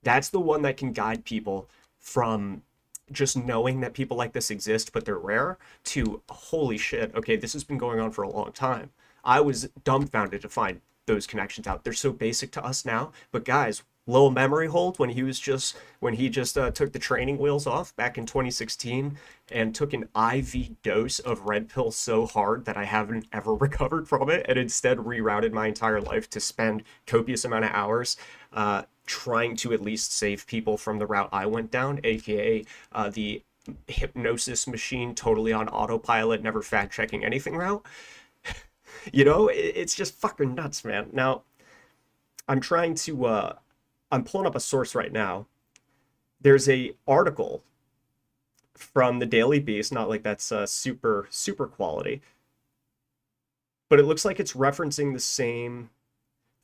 That's the one that can guide people from just knowing that people like this exist, but they're rare, to holy shit, okay, this has been going on for a long time. I was dumbfounded to find those connections out. They're so basic to us now, but guys, little memory hold when he just took the training wheels off back in 2016 and took an IV dose of red pill so hard that I haven't ever recovered from it, and instead rerouted my entire life to spend copious amount of hours trying to at least save people from the route I went down, aka the hypnosis machine, totally on autopilot, never fact checking anything route. You know, it's just fucking nuts, man. Now I'm trying to I'm pulling up a source right now. There's a article from the Daily Beast, not like that's super quality, but it looks like it's referencing the same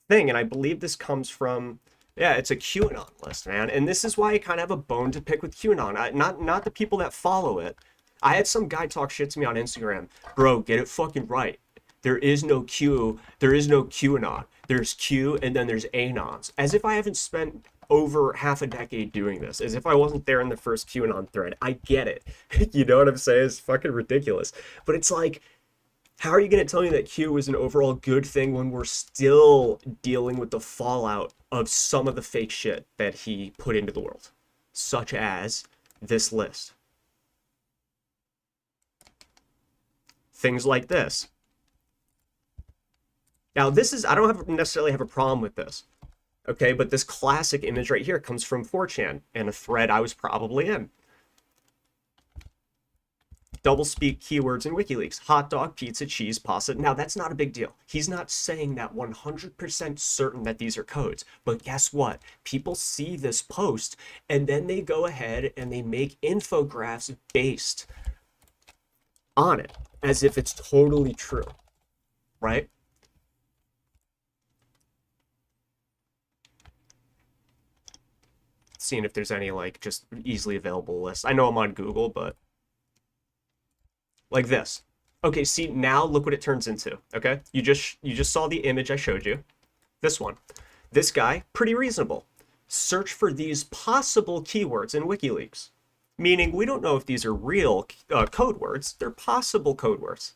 thing, and I believe this comes from, yeah, it's a QAnon list, man. And this is why I kind of have a bone to pick with QAnon. Not the people that follow it. I had some guy talk shit to me on Instagram. Bro, get it fucking right. There is no Q, there is no QAnon. There's Q and then there's Anons. As if I haven't spent over half a decade doing this. As if I wasn't there in the first QAnon thread. I get it. You know what I'm saying? It's fucking ridiculous. But it's like, how are you going to tell me that Q is an overall good thing when we're still dealing with the fallout of some of the fake shit that he put into the world? Such as this list. Things like this. Now, this is, I don't necessarily have a problem with this, okay? But this classic image right here comes from 4chan and a thread I was probably in. Doublespeak keywords in WikiLeaks. Hot dog, pizza, cheese, pasta. Now, that's not a big deal. He's not saying that 100% certain that these are codes. But guess what? People see this post, and then they go ahead and they make infographics based on it, as if it's totally true, right? Seeing if there's any like just easily available lists. I know I'm on Google, but like this. Okay, see, now look what it turns into. Okay, you just saw the image I showed you. This one, this guy, pretty reasonable. Search for these possible keywords in WikiLeaks, meaning we don't know if these are real code words. They're possible code words.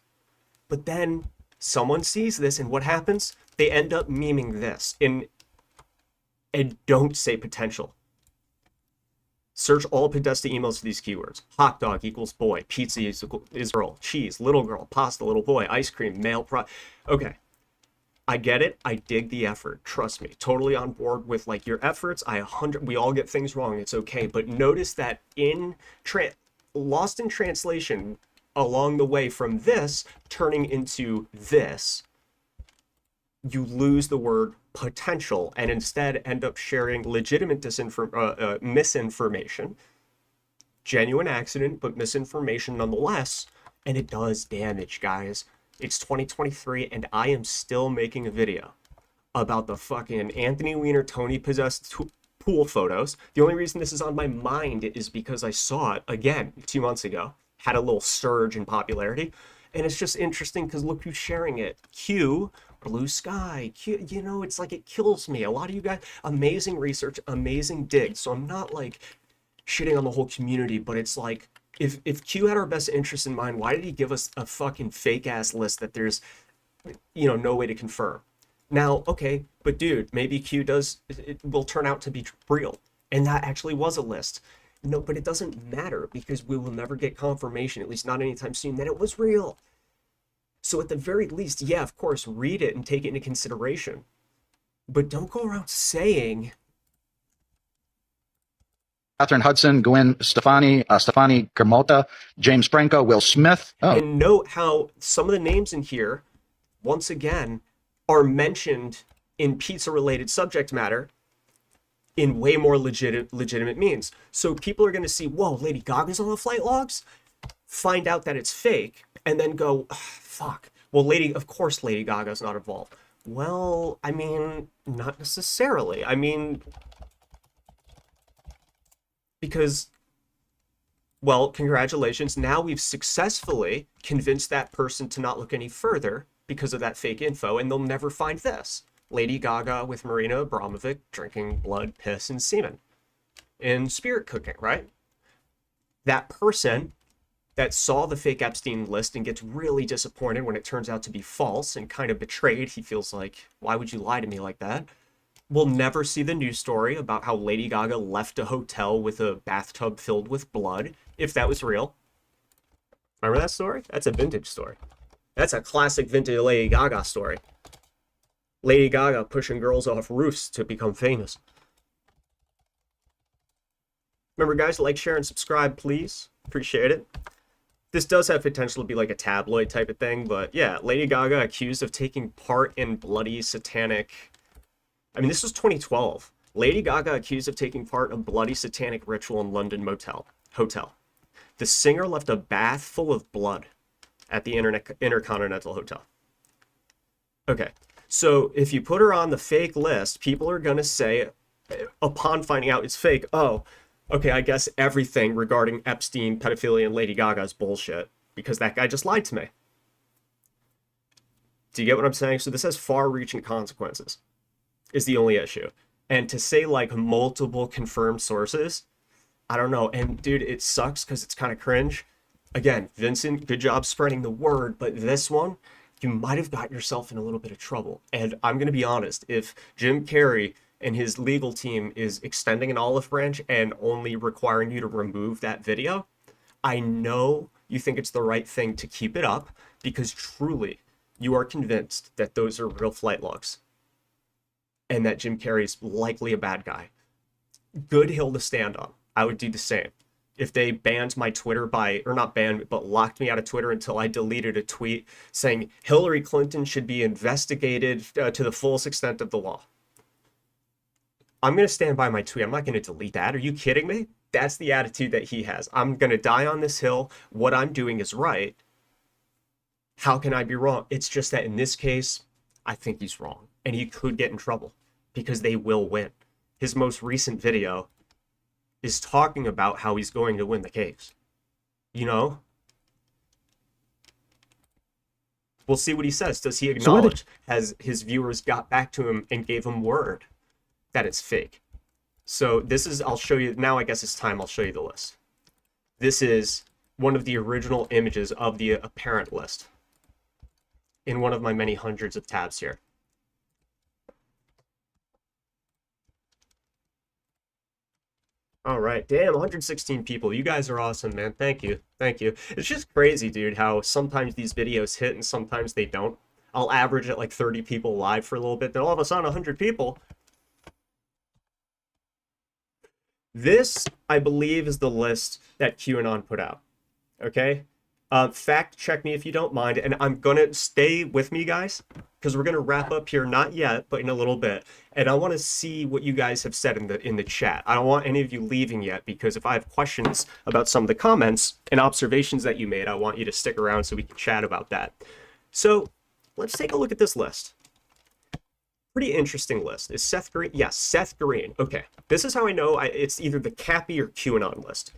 But then someone sees this, and what happens? They end up memeing this in and don't say potential. Search all Podesta emails for these keywords. Hot dog equals boy. Pizza is girl. Cheese, little girl. Pasta, little boy. Ice cream, male Okay. I get it. I dig the effort. Trust me. Totally on board with like your efforts. We all get things wrong. It's okay. But notice that lost in translation along the way from this turning into this, you lose the word potential and instead end up sharing legitimate misinformation, genuine accident, but misinformation nonetheless, and it does damage, guys. It's 2023 and I am still making a video about the fucking Anthony Weiner, Tony possessed pool photos. The only reason this is on my mind is because I saw it again 2 months ago, had a little surge in popularity, and it's just interesting because look who's sharing it. Q, Blue Sky, Q, you know, it's like it kills me. A lot of you guys, amazing research, amazing digs. So I'm not like shitting on the whole community, but it's like, if Q had our best interests in mind, why did he give us a fucking fake ass list that there's, you know, no way to confirm? Now, okay, but dude, maybe Q it will turn out to be real. And that actually was a list. No, but it doesn't matter because we will never get confirmation, at least not anytime soon, that it was real. So at the very least, yeah, of course, read it and take it into consideration. But don't go around saying... Catherine Hudson, Gwen Stefani, Stefani Kermota, James Franco, Will Smith. Oh. And note how some of the names in here, once again, are mentioned in pizza-related subject matter in way more legitimate means. So people are going to see, whoa, Lady Gaga's on the flight logs, find out that it's fake, and then go, fuck. Well, of course Lady Gaga's not involved. Well, I mean, not necessarily. I mean, because, well, congratulations. Now we've successfully convinced that person to not look any further because of that fake info, and they'll never find this. Lady Gaga with Marina Abramovic drinking blood, piss, and semen in spirit cooking, right? That person that saw the fake Epstein list and gets really disappointed when it turns out to be false and kind of betrayed, he feels like, why would you lie to me like that? We'll never see the news story about how Lady Gaga left a hotel with a bathtub filled with blood, if that was real. Remember that story? That's a vintage story. That's a classic vintage Lady Gaga story. Lady Gaga pushing girls off roofs to become famous. Remember, guys, like, share, and subscribe, please. Appreciate it. This does have potential to be like a tabloid type of thing, but yeah, Lady Gaga accused of taking part in bloody satanic... I mean, this was 2012. Lady Gaga accused of taking part in a bloody satanic ritual in London hotel. The singer left a bath full of blood at the Intercontinental Hotel. Okay, so if you put her on the fake list, people are going to say, upon finding out it's fake, oh, okay, I guess everything regarding Epstein, pedophilia, and Lady Gaga is bullshit, because that guy just lied to me. Do you get what I'm saying? So this has far-reaching consequences, is the only issue. And to say, like, multiple confirmed sources, I don't know. And, dude, it sucks because it's kind of cringe. Again, Vincent, good job spreading the word, but this one, you might have got yourself in a little bit of trouble. And I'm going to be honest, if Jim Carrey and his legal team is extending an olive branch and only requiring you to remove that video, I know you think it's the right thing to keep it up because truly you are convinced that those are real flight logs and that Jim Carrey's likely a bad guy. Good hill to stand on. I would do the same. If they banned my Twitter or not banned, but locked me out of Twitter until I deleted a tweet saying Hillary Clinton should be investigated to the fullest extent of the law. I'm going to stand by my tweet. I'm not going to delete that. Are you kidding me? That's the attitude that he has. I'm going to die on this hill. What I'm doing is right. How can I be wrong? It's just that in this case, I think he's wrong. And he could get in trouble because they will win. His most recent video is talking about how he's going to win the case. You know? We'll see what he says. Does he acknowledge? Has his viewers got back to him and gave him word that it's fake? So this is, I'll show you, now I guess it's time I'll show you the list. This is one of the original images of the apparent list in one of my many hundreds of tabs here. All right. Damn, 116 people. You guys are awesome, man. Thank you. Thank you. It's just crazy, dude, how sometimes these videos hit and sometimes they don't. I'll average at like 30 people live for a little bit, then all of a sudden 100 people. This, I believe, is the list that QAnon put out. Okay? Fact check me if you don't mind, and I'm gonna stay with me, guys, because we're gonna wrap up here, not yet, but in a little bit. And I want to see what you guys have said in the chat. I don't want any of you leaving yet, because if I have questions about some of the comments and observations that you made, I want you to stick around so we can chat about that. So let's take a look at this list. Pretty interesting list. Is Seth Green? Yes, Seth Green. Okay, this is how I know it's either the Cappy or QAnon list.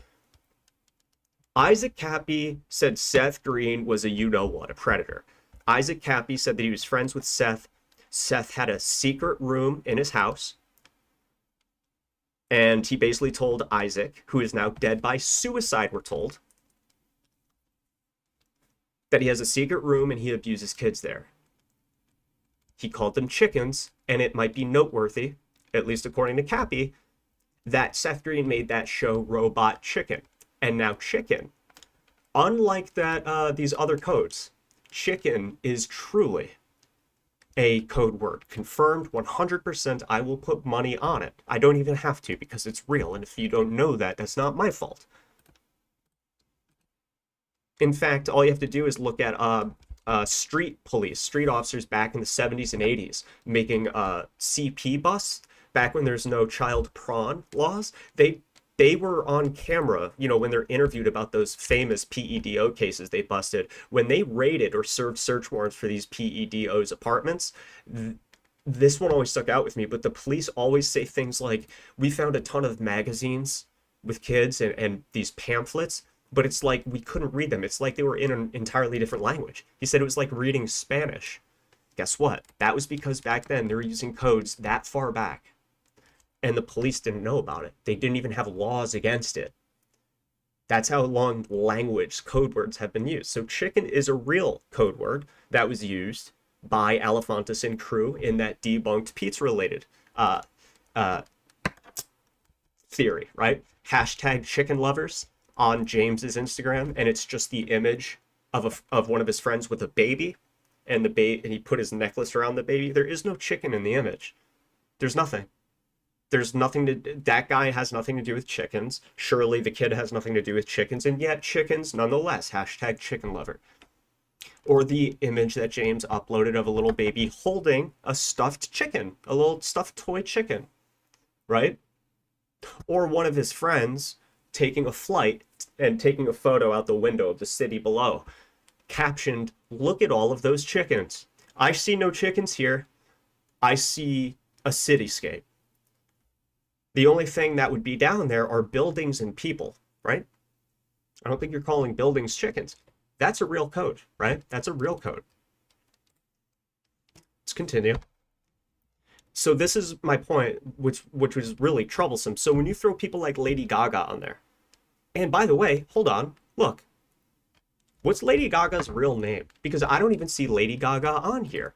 Isaac Cappy said Seth Green was a you-know-what, a predator. Isaac Cappy said that he was friends with Seth. Seth had a secret room in his house. And he basically told Isaac, who is now dead by suicide, we're told, that he has a secret room and he abuses kids there. He called them chickens, and it might be noteworthy, at least according to Cappy, that Seth Green made that show Robot Chicken. And now chicken, unlike these other codes, chicken is truly a code word. Confirmed 100%. I will put money on it. I don't even have to because it's real. And if you don't know that, that's not my fault. In fact, all you have to do is look at street police, street officers back in the 70s and 80s making CP busts back when there's no child prawn laws. They were on camera, you know, when they're interviewed about those famous PEDO cases they busted. When they raided or served search warrants for these PEDO's apartments, this one always stuck out with me, but the police always say things like, we found a ton of magazines with kids and these pamphlets, but it's like we couldn't read them. It's like they were in an entirely different language. He said it was like reading Spanish. Guess what? That was because back then they were using codes that far back. And the police didn't know about it. They didn't even have laws against it. That's how long language code words have been used. So chicken is a real code word that was used by Alefantis and crew in that debunked pizza-related theory, right? Hashtag chicken lovers on James's Instagram, and it's just the image of one of his friends with a baby, and and he put his necklace around the baby. There is no chicken in the image. There's nothing. There's nothing that guy has nothing to do with chickens. Surely the kid has nothing to do with chickens, and yet chickens nonetheless. Hashtag chicken lover. Or the image that James uploaded of a little baby holding a stuffed chicken, a little stuffed toy chicken, right? Or one of his friends taking a flight and taking a photo out the window of the city below, captioned, "Look at all of those chickens. I see no chickens here. I see a cityscape." The only thing that would be down there are buildings and people, right? I don't think you're calling buildings chickens. That's a real code, right? That's a real code. Let's continue. So this is my point, which was really troublesome. So when you throw people like Lady Gaga on there, and by the way, hold on, look, what's Lady Gaga's real name? Because I don't even see Lady Gaga on here.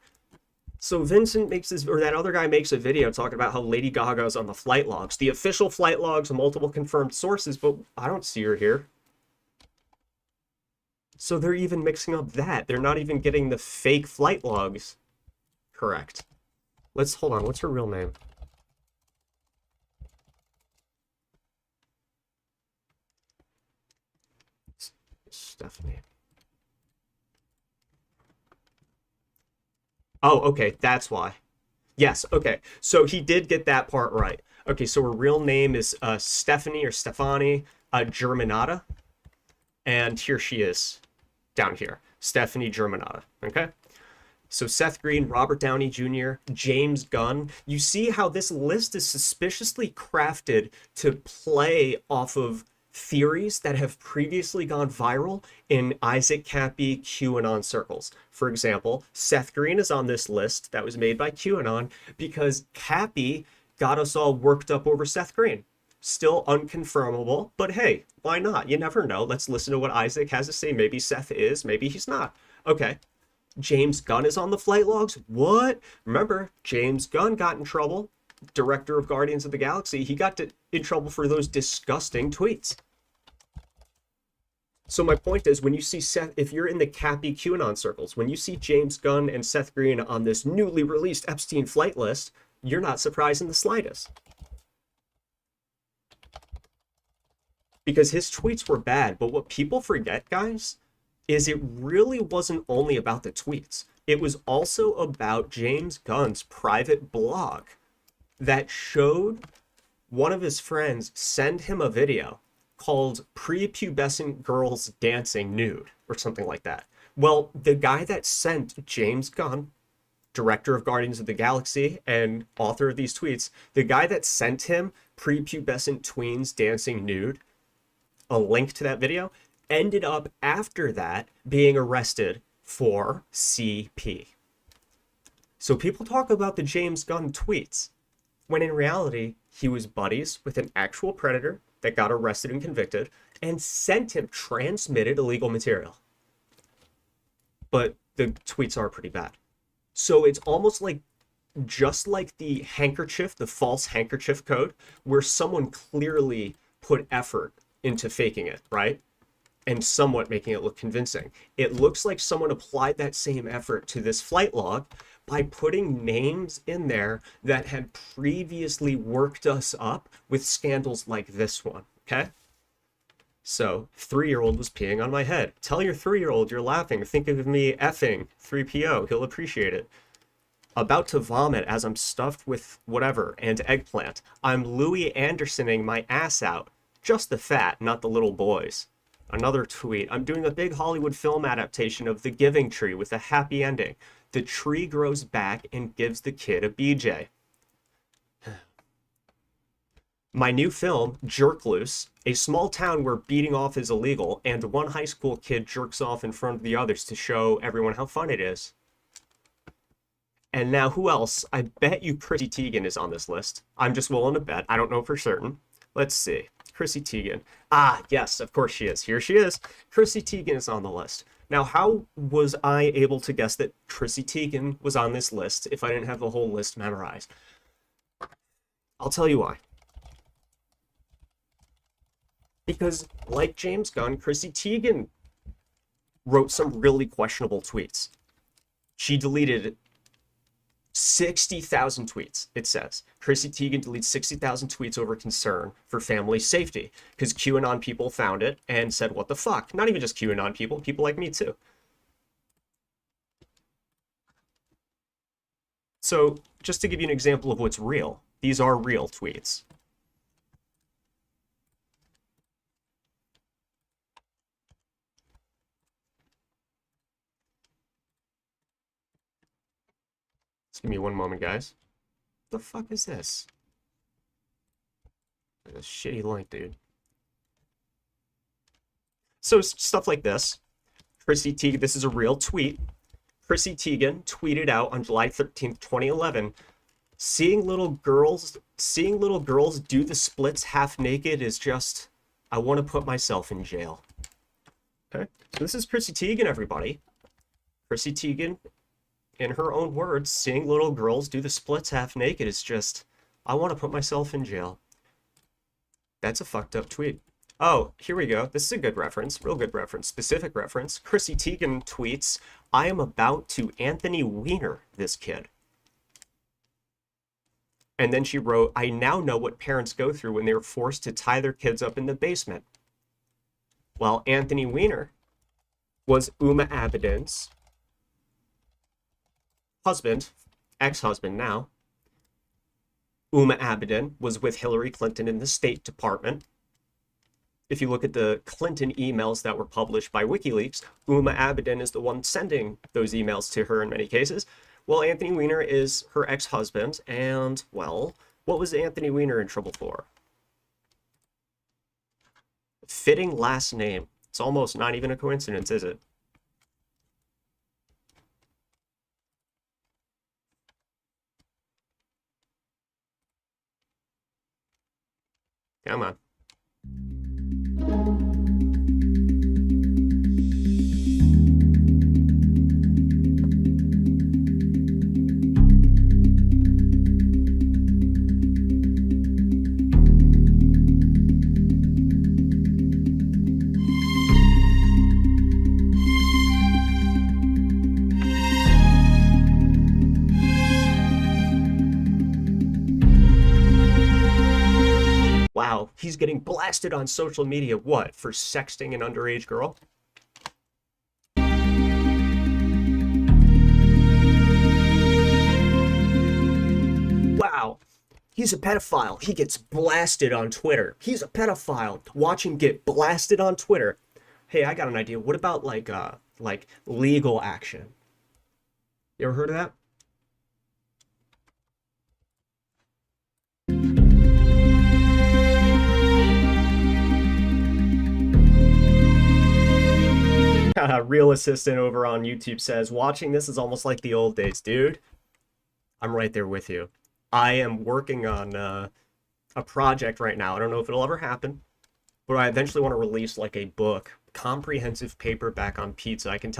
So Vincent makes this, or that other guy makes a video talking about how Lady Gaga's on the flight logs, the official flight logs, multiple confirmed sources, but I don't see her here. So they're even mixing up that. They're not even getting the fake flight logs correct. Let's, hold on, what's her real name? Stephanie. Oh, okay, that's why. Yes, okay. So he did get that part right. Okay, so her real name is Stephanie or Stefani Germanata. And here she is, down here. Stephanie Germanata, okay? So Seth Green, Robert Downey Jr., James Gunn. You see how this list is suspiciously crafted to play off of theories that have previously gone viral in Isaac Cappy QAnon circles. For example, Seth Green is on this list that was made by QAnon because Cappy got us all worked up over Seth Green. Still unconfirmable, but hey, why not? You never know. Let's listen to what Isaac has to say. Maybe Seth is, maybe he's not. Okay. James Gunn is on the flight logs. What? Remember, James Gunn got in trouble. Director of Guardians of the Galaxy. He got in trouble for those disgusting tweets. So my point is, when you see Seth, if you're in the Cappy QAnon circles, when you see James Gunn and Seth Green on this newly released Epstein flight list, you're not surprised in the slightest. Because his tweets were bad, but what people forget, guys, is it really wasn't only about the tweets. It was also about James Gunn's private blog that showed one of his friends send him a video called Prepubescent Girls Dancing Nude, or something like that. Well, the guy that sent James Gunn, director of Guardians of the Galaxy and author of these tweets, the guy that sent him Prepubescent Tweens Dancing Nude, a link to that video, ended up after that being arrested for CP. So people talk about the James Gunn tweets, when in reality, he was buddies with an actual predator that got arrested and convicted and sent him transmitted illegal material. But the tweets are pretty bad. So it's almost like, just like the handkerchief, the false handkerchief code, where someone clearly put effort into faking it, right? And somewhat making it look convincing. It looks like someone applied that same effort to this flight log by putting names in there that had previously worked us up with scandals like this one, okay? So, 3-year-old was peeing on my head. Tell your 3-year-old you're laughing. Think of me effing 3PO. He'll appreciate it. About to vomit as I'm stuffed with whatever and eggplant. I'm Louis Andersoning my ass out. Just the fat, not the little boys. Another tweet. I'm doing a big Hollywood film adaptation of The Giving Tree with a happy ending. The tree grows back and gives the kid a BJ. My new film, Jerk Loose, a small town where beating off is illegal, and one high school kid jerks off in front of the others to show everyone how fun it is. And now who else? I bet you Chrissy Teigen is on this list. I'm just willing to bet. I don't know for certain. Let's see. Chrissy Teigen. Ah, yes, of course she is. Here she is. Chrissy Teigen is on the list. Now, how was I able to guess that Chrissy Teigen was on this list if I didn't have the whole list memorized? I'll tell you why. Because, like James Gunn, Chrissy Teigen wrote some really questionable tweets. She deleted 60,000 tweets, it says. Chrissy Teigen deletes 60,000 tweets over concern for family safety because QAnon people found it and said, what the fuck? Not even just QAnon people, people like me too. So, just to give you an example of what's real, these are real tweets. Just give me one moment, guys. What the fuck is this? Like a shitty link, dude. So stuff like this. Chrissy Teigen, this is a real tweet. Chrissy Teigen tweeted out on July 13th, 2011, seeing little girls do the splits half naked is just, I want to put myself in jail. Okay, so this is Chrissy Teigen, everybody. Chrissy Teigen, in her own words, seeing little girls do the splits half naked is just, I want to put myself in jail. That's a fucked up tweet. Oh, here we go. This is a good reference, real good reference, specific reference. Chrissy Teigen tweets, I am about to Anthony Weiner this kid. And then she wrote, I now know what parents go through when they're forced to tie their kids up in the basement. Well, Anthony Weiner was Uma Abedin's husband, ex-husband now. Uma Abedin was with Hillary Clinton in the State Department. If you look at the Clinton emails that were published by WikiLeaks, Uma Abedin is the one sending those emails to her in many cases. Well, Anthony Weiner is her ex-husband, and, well, what was Anthony Weiner in trouble for? Fitting last name. It's almost not even a coincidence, is it? Come on. He's getting blasted on social media, what, for sexting an underage girl? Wow, he's a pedophile. He gets blasted on Twitter. He's a pedophile. Watch him get blasted on Twitter. Hey, I got an idea. What about like legal action? You ever heard of that? Real assistant over on YouTube says, watching this is almost like the old days, dude. I'm right there with you. I am working on a project right now. I don't know if it'll ever happen, but I eventually want to release like a book, comprehensive paperback on pizza. I can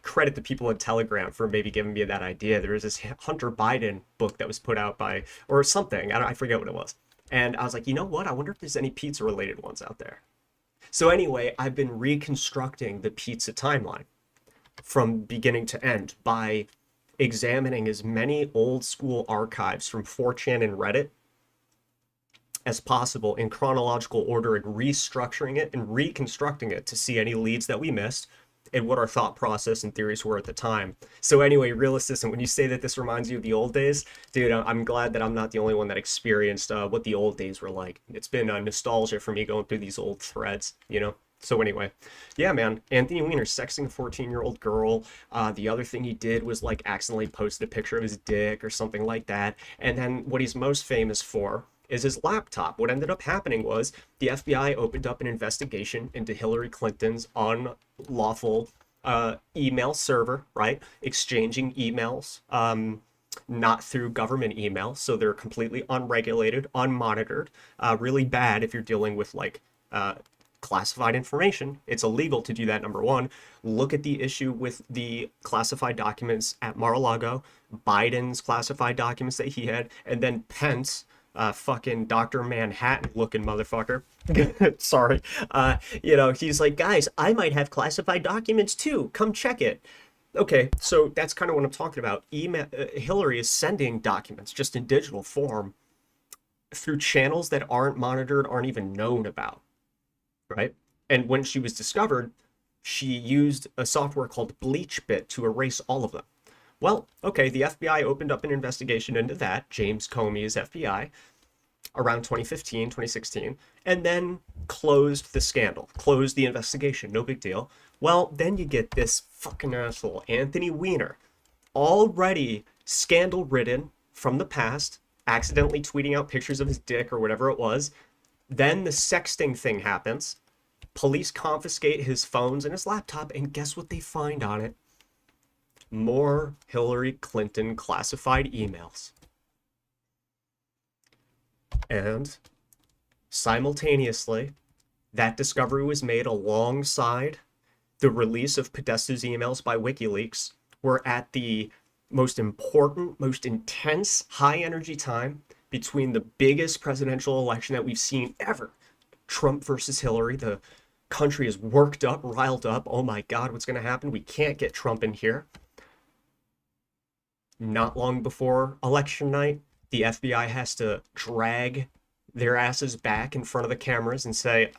credit the people at Telegram for maybe giving me that idea. There was this Hunter Biden book that was put out by, or something, I forget what it was. And I was like, you know what? I wonder if there's any pizza related ones out there. So anyway, I've been reconstructing the pizza timeline from beginning to end by examining as many old school archives from 4chan and Reddit as possible in chronological order and restructuring it and reconstructing it to see any leads that we missed and what our thought process and theories were at the time. So anyway, Real Assistant, when you say that this reminds you of the old days, dude, I'm glad that I'm not the only one that experienced what the old days were like. It's been nostalgia for me going through these old threads, you know? So anyway, yeah, man, Anthony Weiner sexting a 14-year-old girl. The other thing he did was like accidentally posted a picture of his dick or something like that. And then what he's most famous for is his laptop. What ended up happening was the FBI opened up an investigation into Hillary Clinton's unlawful email server, right? Exchanging emails, not through government email. So they're completely unregulated, unmonitored, really bad if you're dealing with like classified information. It's illegal to do that, number one. Look at the issue with the classified documents at Mar-a-Lago, Biden's classified documents that he had, and then Pence, fucking Dr. Manhattan looking motherfucker. Sorry. You know, he's like, guys, I might have classified documents too. Come check it. Okay, so that's kind of what I'm talking about. Hillary is sending documents just in digital form through channels that aren't monitored, aren't even known about, right? And when she was discovered, she used a software called BleachBit to erase all of them. Well, okay, the FBI opened up an investigation into that. James Comey is FBI around 2015, 2016, and then closed the scandal, closed the investigation. No big deal. Well, then you get this fucking asshole, Anthony Weiner, already scandal-ridden from the past, accidentally tweeting out pictures of his dick or whatever it was. Then the sexting thing happens. Police confiscate his phones and his laptop, and guess what they find on it? More Hillary Clinton classified emails. And simultaneously, that discovery was made alongside the release of Podesta's emails by WikiLeaks. We're at the most important, most intense, high-energy time between the biggest presidential election that we've seen ever. Trump versus Hillary. The country is worked up, riled up. Oh my God, what's going to happen? We can't get Trump in here. Not long before election night, the FBI has to drag their asses back in front of the cameras and say,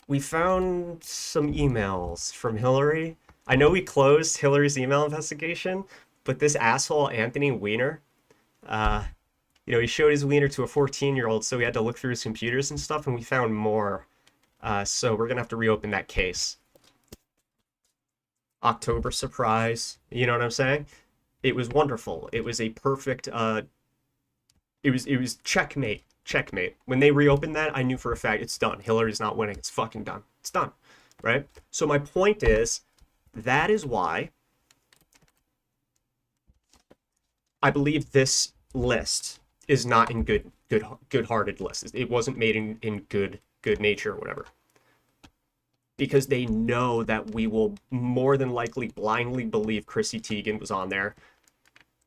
we found some emails from Hillary. I know we closed Hillary's email investigation, but this asshole, Anthony Weiner, you know, he showed his wiener to a 14-year-old, so we had to look through his computers and stuff, and we found more. So we're going to have to reopen that case. October surprise. You know what I'm saying? It was wonderful. It was a perfect, it was checkmate. Checkmate. When they reopened that, I knew for a fact it's done. Hillary's not winning. It's fucking done. It's done. Right? So my point is, that is why I believe this list is not in good-hearted list. It wasn't made in good nature or whatever. Because they know that we will more than likely blindly believe Chrissy Teigen was on there.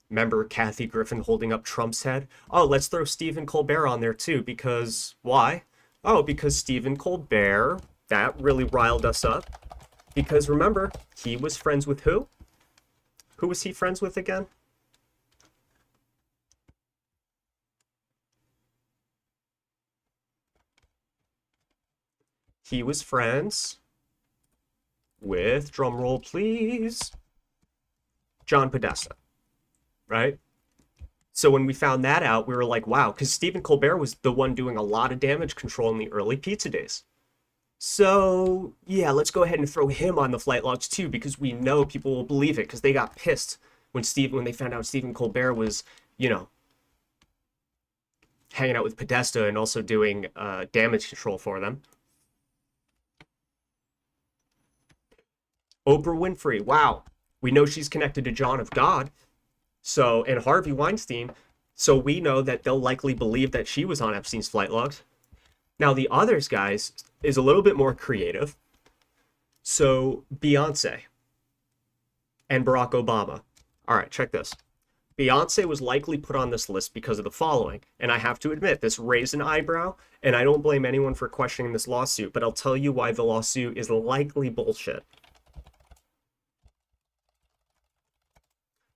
Remember Kathy Griffin holding up Trump's head? Oh, let's throw Stephen Colbert on there too, because why? Oh, because Stephen Colbert, that really riled us up. Because remember, he was friends with who? Who was he friends with again? he was friends with, drumroll please, John Podesta, right? So when we found that out, we were like, wow, because Stephen Colbert was the one doing a lot of damage control in the early pizza days. So yeah, let's go ahead and throw him on the flight logs too, because we know people will believe it, because they got pissed when they found out Stephen Colbert was, you know, hanging out with Podesta and also doing damage control for them. Oprah Winfrey, wow, we know she's connected to John of God. So, and Harvey Weinstein, so we know that they'll likely believe that she was on Epstein's flight logs. Now, the others, guys, is a little bit more creative. So, Beyonce and Barack Obama. All right, check this. Beyonce was likely put on this list because of the following. And I have to admit, this raised an eyebrow, and I don't blame anyone for questioning this lawsuit, but I'll tell you why the lawsuit is likely bullshit.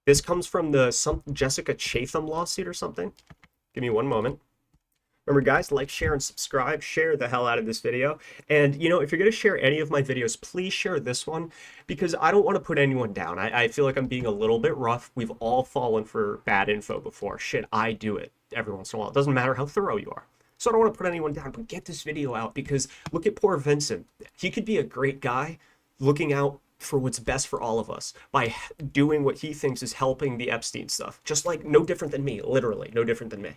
This comes from the Jessica Chatham lawsuit or something. Give me one moment. Remember, guys, like, share, and subscribe. Share the hell out of this video. And, you know, if you're going to share any of my videos, please share this one, because I don't want to put anyone down. I feel like I'm being a little bit rough. We've all fallen for bad info before. Shit, I do it every once in a while. It doesn't matter how thorough you are. So I don't want to put anyone down, but get this video out, because look at poor Vincent. He could be a great guy looking out for what's best for all of us by doing what he thinks is helping the Epstein stuff. Just like, no different than me, literally, no different than me.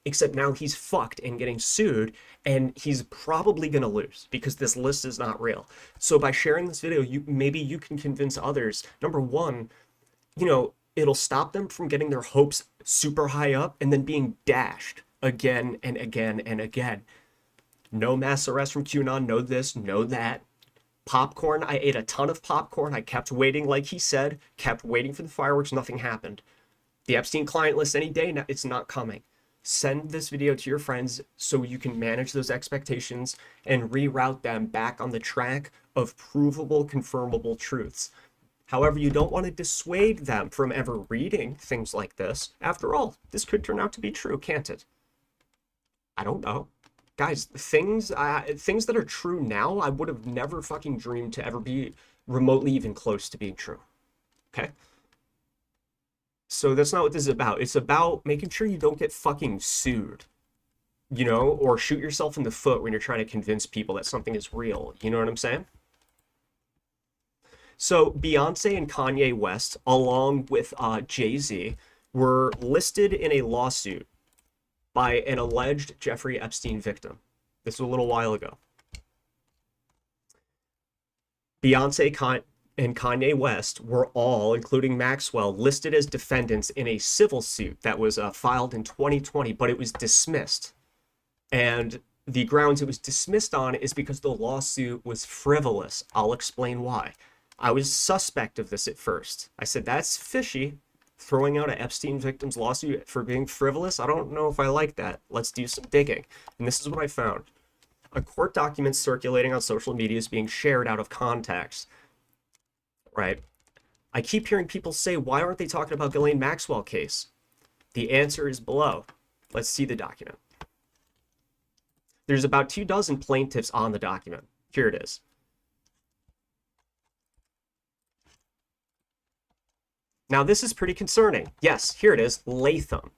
Except now he's fucked and getting sued, and he's probably gonna lose because this list is not real. So by sharing this video, maybe you can convince others. Number one, you know, it'll stop them from getting their hopes super high up and then being dashed again and again and again. No mass arrest from QAnon, no this, no that. Popcorn, I ate a ton of popcorn. I kept waiting, like he said, kept waiting for the fireworks, nothing happened. The Epstein client list any day, now it's not coming. Send this video to your friends so you can manage those expectations and reroute them back on the track of provable, confirmable truths. However, you don't want to dissuade them from ever reading things like this. After all, this could turn out to be true, can't it? I don't know. Guys, things that are true now, I would have never fucking dreamed to ever be remotely even close to being true. Okay? So that's not what this is about. It's about making sure you don't get fucking sued, you know, or shoot yourself in the foot when you're trying to convince people that something is real. You know what I'm saying? So Beyonce and Kanye West, along with Jay-Z, were listed in a lawsuit by an alleged Jeffrey Epstein victim. This was a little while ago. Beyonce and Kanye West were all, including Maxwell, listed as defendants in a civil suit that was filed in 2020, but it was dismissed. And the grounds it was dismissed on is because the lawsuit was frivolous. I'll explain why. I was suspect of this at first. I said, that's fishy. Throwing out an Epstein victim's lawsuit for being frivolous? I don't know if I like that. Let's do some digging. And this is what I found. A court document circulating on social media is being shared out of context. Right? I keep hearing people say, why aren't they talking about Ghislaine Maxwell case? The answer is below. Let's see the document. There's about 24 plaintiffs on the document. Here it is. Now, this is pretty concerning. Yes, here it is. Latham.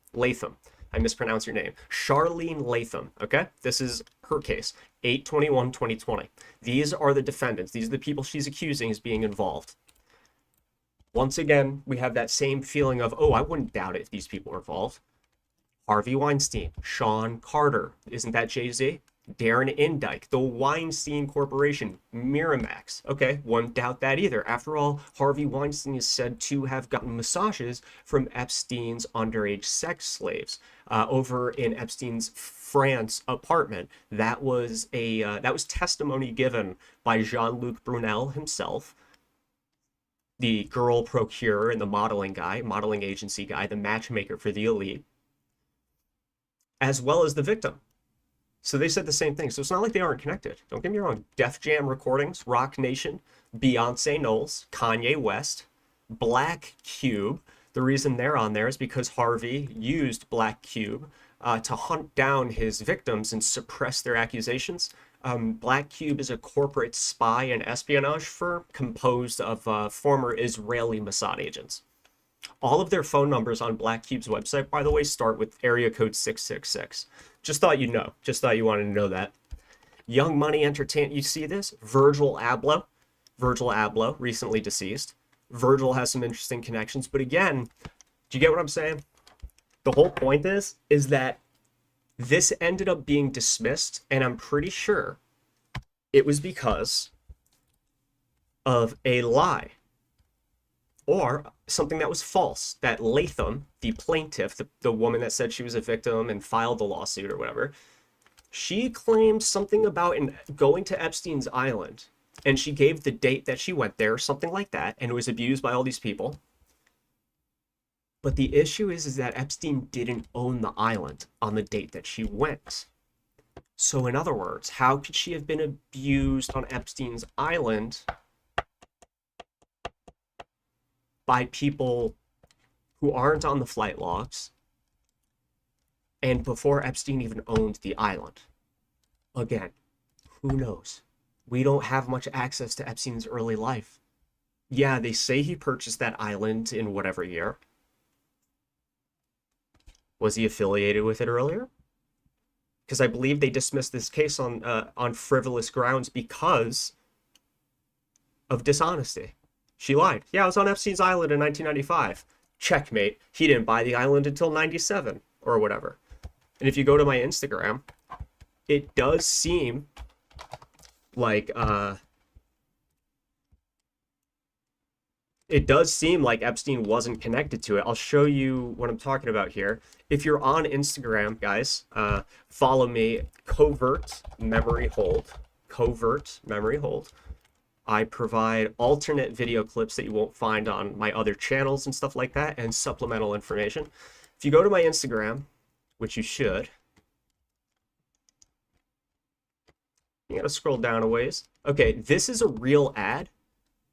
I mispronounced your name. Charlene Latham. Okay? This is her case. 8/21/2020. These are the defendants. These are the people she's accusing as being involved. Once again, we have that same feeling of, oh, I wouldn't doubt it if these people were involved. Harvey Weinstein, Sean Carter. Isn't that Jay-Z? Darren Indyke, the Weinstein Corporation, Miramax. Okay, wouldn't doubt that either. After all, Harvey Weinstein is said to have gotten massages from Epstein's underage sex slaves over in Epstein's France apartment. That was testimony given by Jean-Luc Brunel himself, the girl procurer and the modeling agency guy, the matchmaker for the elite, as well as the victim. So they said the same thing. So it's not like they aren't connected. Don't get me wrong. Def Jam Recordings, Rock Nation, Beyonce Knowles, Kanye West, Black Cube. The reason they're on there is because Harvey used Black Cube to hunt down his victims and suppress their accusations. Black Cube is a corporate spy and espionage firm composed of former Israeli Mossad agents. All of their phone numbers on Black Cube's website, by the way, start with area code 666. Just thought you'd know. Just thought you wanted to know that. Young Money Entertainment, you see this? Virgil Abloh, recently deceased. Virgil has some interesting connections, but again, do you get what I'm saying? The whole point is that this ended up being dismissed, and I'm pretty sure it was because of a lie or something that was false, that Latham, the plaintiff, the woman that said she was a victim and filed the lawsuit or whatever, she claimed something about going to Epstein's Island, and she gave the date that she went there, something like that, and it was abused by all these people. But the issue is that Epstein didn't own the island on the date that she went. So in other words, how could she have been abused on Epstein's Island by people who aren't on the flight logs and before Epstein even owned the island? Again, who knows? We don't have much access to Epstein's early life. Yeah, they say he purchased that island in whatever year. Was he affiliated with it earlier? Because I believe they dismissed this case on frivolous grounds because of dishonesty. She lied. Yeah, I was on Epstein's Island in 1995. Checkmate. He didn't buy the island until 97 or whatever. And if you go to my Instagram, it does seem like Epstein wasn't connected to it. I'll show you what I'm talking about here. If you're on Instagram, guys, follow me, Covert Memory Hold. Covert Memory Hold. I provide alternate video clips that you won't find on my other channels and stuff like that, and supplemental information. If you go to my Instagram, which you should, you gotta scroll down a ways. Okay, this is a real ad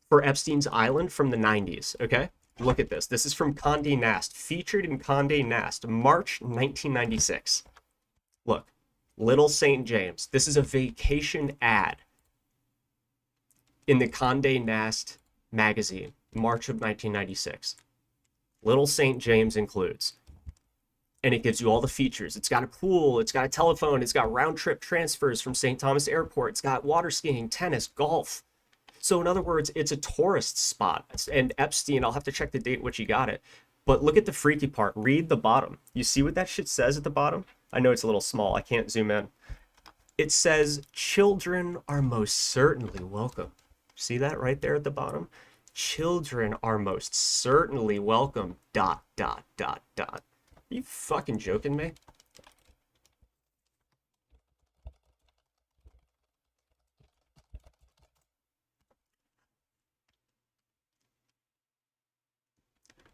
for Epstein's Island from the 90s, okay? Look at this. This is from Condé Nast, featured in Condé Nast, March 1996. Look, Little St. James. This is a vacation ad in the Condé Nast magazine, March of 1996. Little St. James includes. And it gives you all the features. It's got a pool, it's got a telephone, it's got round-trip transfers from St. Thomas Airport, it's got water skiing, tennis, golf. So in other words, it's a tourist spot. And Epstein, I'll have to check the date which he got it. But look at the freaky part. Read the bottom. You see what that shit says at the bottom? I know it's a little small. I can't zoom in. It says, children are most certainly welcome. See that right there at the bottom? Children are most certainly welcome, ... Are you fucking joking me?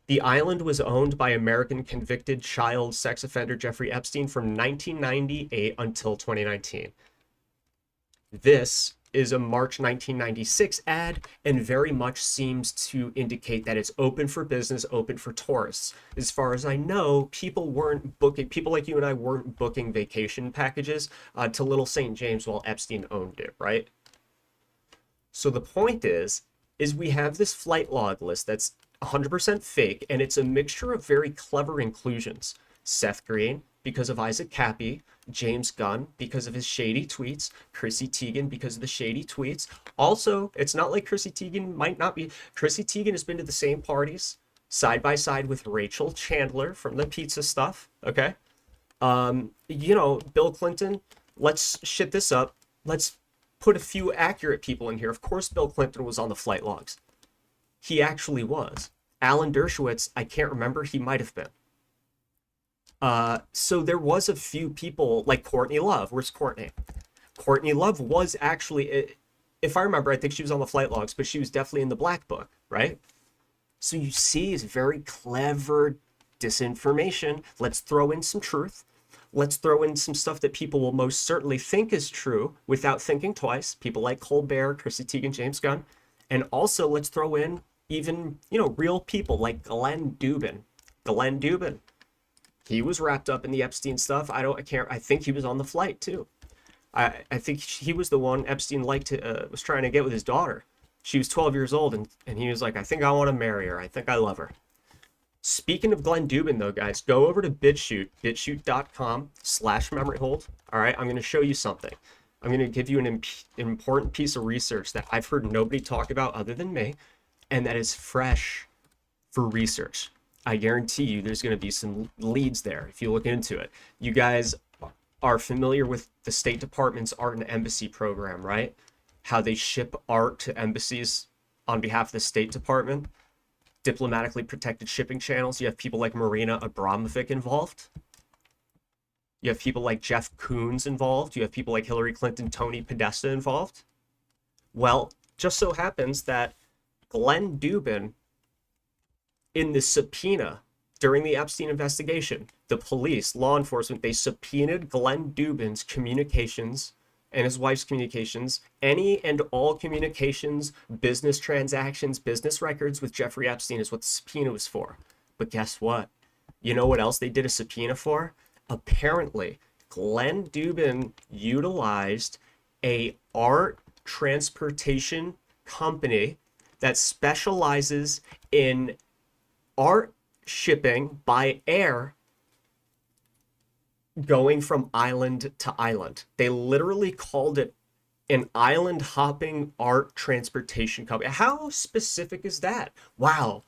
The island was owned by American convicted child sex offender Jeffrey Epstein from 1998 until 2019. This is a March 1996 ad and very much seems to indicate that it's open for business, open for tourists. As far as I know, people like you and I weren't booking vacation packages to Little St. James while Epstein owned it, right? So the point is we have this flight log list that's 100% fake, and it's a mixture of very clever inclusions. Seth Green, because of Isaac Cappy, James Gunn, because of his shady tweets, Chrissy Teigen, because of the shady tweets. Also, it's not like Chrissy Teigen might not be. Chrissy Teigen has been to the same parties, side by side with Rachel Chandler from the pizza stuff, okay? You know, Bill Clinton, let's shit this up. Let's put a few accurate people in here. Of course, Bill Clinton was on the flight logs. He actually was. Alan Dershowitz, I can't remember, he might have been. So there was a few people, like Courtney Love. Where's Courtney? Courtney Love was actually, if I remember, I think she was on the flight logs, but she was definitely in the black book, right? So you see, it's very clever disinformation. Let's throw in some truth. Let's throw in some stuff that people will most certainly think is true without thinking twice. People like Colbert, Chrissy Teigen, James Gunn. And also let's throw in even, you know, real people like Glenn Dubin. Glenn Dubin. He was wrapped up in the Epstein stuff. I think he was on the flight too. I think he was the one Epstein was trying to get with his daughter. She was 12 years old, and he was like, I think I want to marry her. I think I love her. Speaking of Glenn Dubin, though, guys, go over to BitChute, bitshoot.com/memoryhold. All right, I'm going to show you something. I'm going to give you an important piece of research that I've heard nobody talk about other than me, and that is fresh for research. I guarantee you there's going to be some leads there if you look into it. You guys are familiar with the State Department's Art and Embassy program, right? How they ship art to embassies on behalf of the State Department. Diplomatically protected shipping channels. You have people like Marina Abramovic involved. You have people like Jeff Koons involved. You have people like Hillary Clinton, Tony Podesta involved. Well, just so happens that Glenn Dubin, in the subpoena during the Epstein investigation, the police, law enforcement, they subpoenaed Glenn Dubin's communications and his wife's communications, any and all communications, business transactions, business records with Jeffrey Epstein is what the subpoena was for. But guess what? You know what else they did a subpoena for? Apparently, Glenn Dubin utilized a art transportation company that specializes in art shipping by air going from island to island. They literally called it an island hopping art transportation company. How specific is that? Wow.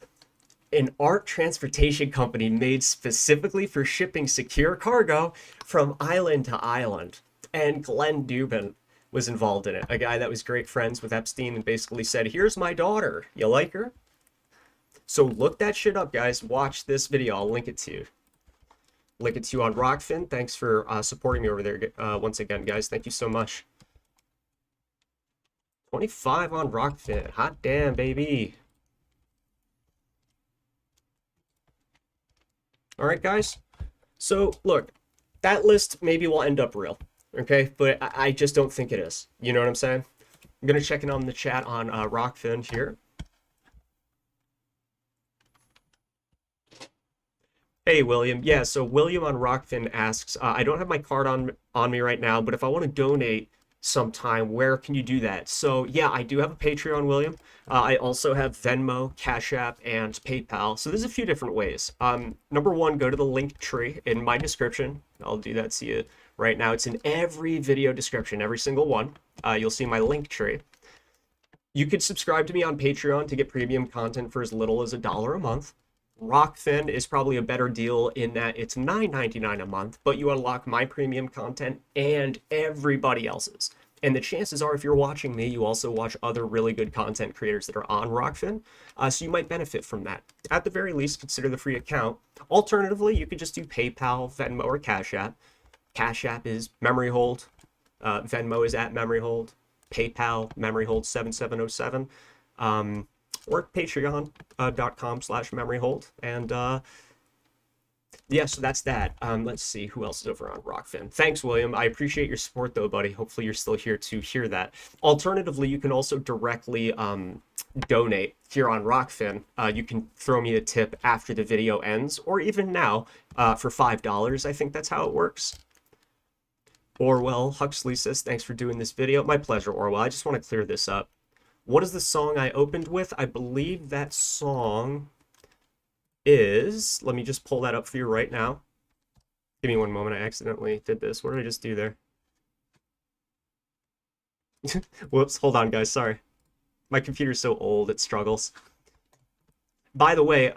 An art transportation company made specifically for shipping secure cargo from island to island. And Glenn Dubin was involved in it. A guy that was great friends with Epstein and basically said, here's my daughter. You like her? So look that shit up, guys. Watch this video. I'll link it to you. Link it to you on Rockfin. Thanks for supporting me over there once again, guys. Thank you so much. 25 on Rockfin. Hot damn, baby. All right, guys. So, look, that list maybe will end up real, okay? But I just don't think it is. You know what I'm saying? I'm going to check in on the chat on Rockfin here. Hey, William. Yeah, so William on Rockfin asks, I don't have my card on me right now, but if I want to donate sometime, where can you do that? So, yeah, I do have a Patreon, William. I also have Venmo, Cash App, and PayPal. So there's a few different ways. Number one, go to the link tree in my description. I'll do that to you right now. It's in every video description, every single one. You'll see my link tree. You could subscribe to me on Patreon to get premium content for as little as $1 a month. Rockfin is probably a better deal in that it's $9.99 a month, but you unlock my premium content and everybody else's. And the chances are, if you're watching me, you also watch other really good content creators that are on Rockfin, so you might benefit from that. At the very least, consider the free account. Alternatively, you could just do PayPal, Venmo, or Cash App. Cash App is MemoryHold. Venmo is at MemoryHold. PayPal, MemoryHold7707. Or patreon.com/memoryhold. And yeah, so that's that. Let's see who else is over on Rockfin. Thanks, William. I appreciate your support, though, buddy. Hopefully you're still here to hear that. Alternatively, you can also directly donate here on Rockfin. You can throw me a tip after the video ends, or even now for $5. I think that's how it works. Orwell Huxley says, thanks for doing this video. My pleasure, Orwell. I just want to clear this up. What is the song I opened with? I believe that song is... Let me just pull that up for you right now. Give me one moment. I accidentally did this. What did I just do there? Whoops. Hold on, guys. Sorry. My computer's so old, it struggles. By the way,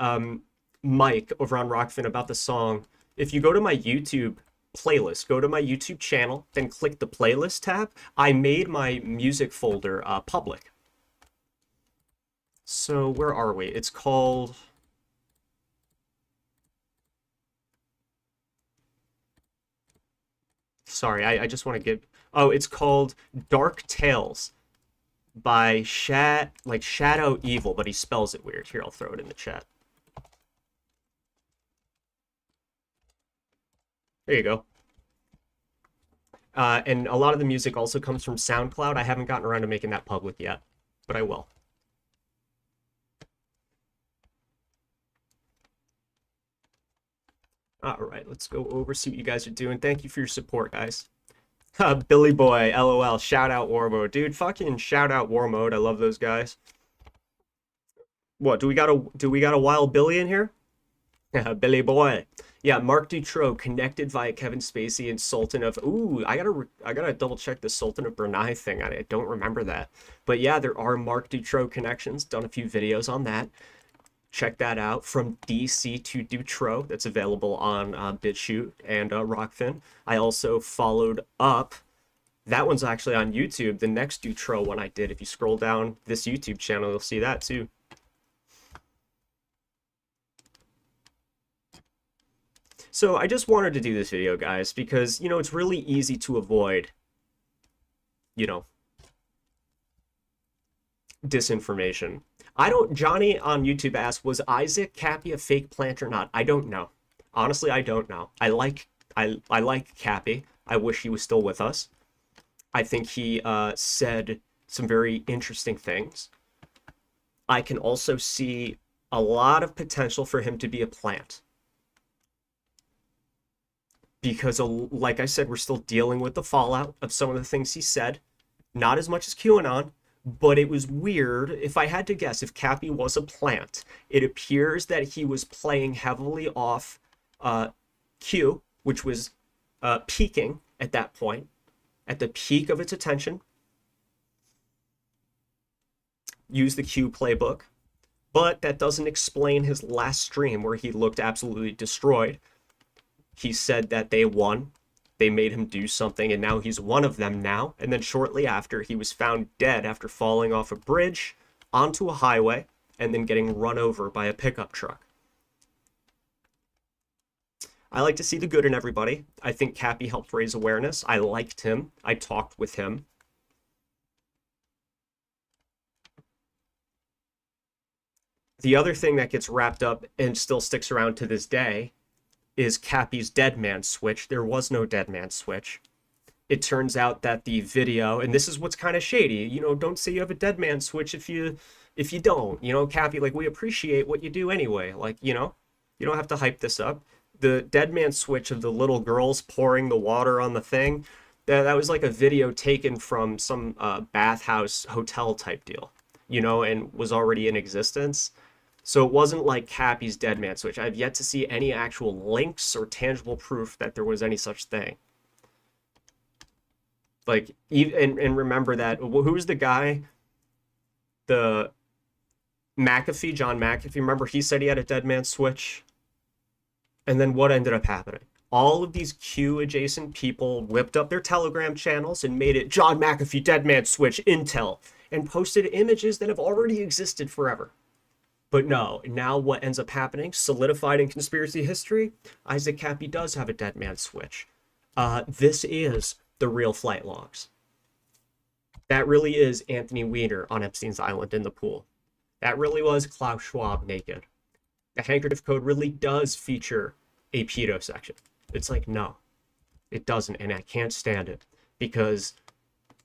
Mike over on Rockfin about the song. If you go to my YouTube playlist, go to my YouTube channel, then click the playlist tab. I made my music folder public. So where are we? It's called... Sorry, I just want to give... Oh, it's called Dark Tales by Shadow Evil, but he spells it weird. Here, I'll throw it in the chat. There you go. And a lot of the music also comes from SoundCloud. I haven't gotten around to making that public yet, but I will. All right, let's go over, see what you guys are doing. Thank you for your support, guys. Billy Boy, LOL. Shout out War Mode, dude. Fucking shout out War Mode. I love those guys. What do we got a wild Billy in here? Billy Boy. Yeah, Mark Dutroux connected via Kevin Spacey and Sultan of. Ooh, I gotta double check the Sultan of Brunei thing. I don't remember that, but yeah, there are Mark Dutroux connections. Done a few videos on that. Check that out, from DC to Dutroux. That's available on BitChute and Rockfin. I also followed up. That one's actually on YouTube. The next Dutroux one I did. If you scroll down this YouTube channel, you'll see that too. So I just wanted to do this video, guys, because, it's really easy to avoid, you know, disinformation. Johnny on YouTube asked, was Isaac Cappy a fake plant or not? I don't know. Honestly, I don't know. I like Cappy. I wish he was still with us. I think he said some very interesting things. I can also see a lot of potential for him to be a plant. Because, like I said, we're still dealing with the fallout of some of the things he said. Not as much as QAnon, but it was weird. If I had to guess, if Cappy was a plant, it appears that he was playing heavily off Q, which was peaking at that point, at the peak of its attention. Use the Q playbook. But that doesn't explain his last stream where he looked absolutely destroyed. He said that they won, they made him do something, and now he's one of them now. And then shortly after, he was found dead after falling off a bridge onto a highway and then getting run over by a pickup truck. I like to see the good in everybody. I think Cappy helped raise awareness. I liked him. I talked with him. The other thing that gets wrapped up and still sticks around to this day is Cappy's dead man switch. There was no dead man switch. It turns out that the video, and this is what's kind of shady, don't say you have a dead man switch if you don't. Cappy, like, we appreciate what you do anyway. Like, you don't have to hype this up. The dead man switch of the little girls pouring the water on the thing, that was like a video taken from some bathhouse hotel type deal, and was already in existence. So it wasn't like Cappy's dead man switch. I've yet to see any actual links or tangible proof that there was any such thing. Like, and remember that, who's the guy? The McAfee, John McAfee, remember he said he had a dead man switch? And then what ended up happening? All of these Q adjacent people whipped up their Telegram channels and made it John McAfee dead man switch intel and posted images that have already existed forever. But no, now what ends up happening, solidified in conspiracy history, Isaac Cappy does have a dead man switch. This is the real flight logs. That really is Anthony Weiner on Epstein's Island in the pool. That really was Klaus Schwab naked. The handkerchief code really does feature a pedo section. It's like, no, it doesn't, and I can't stand it. Because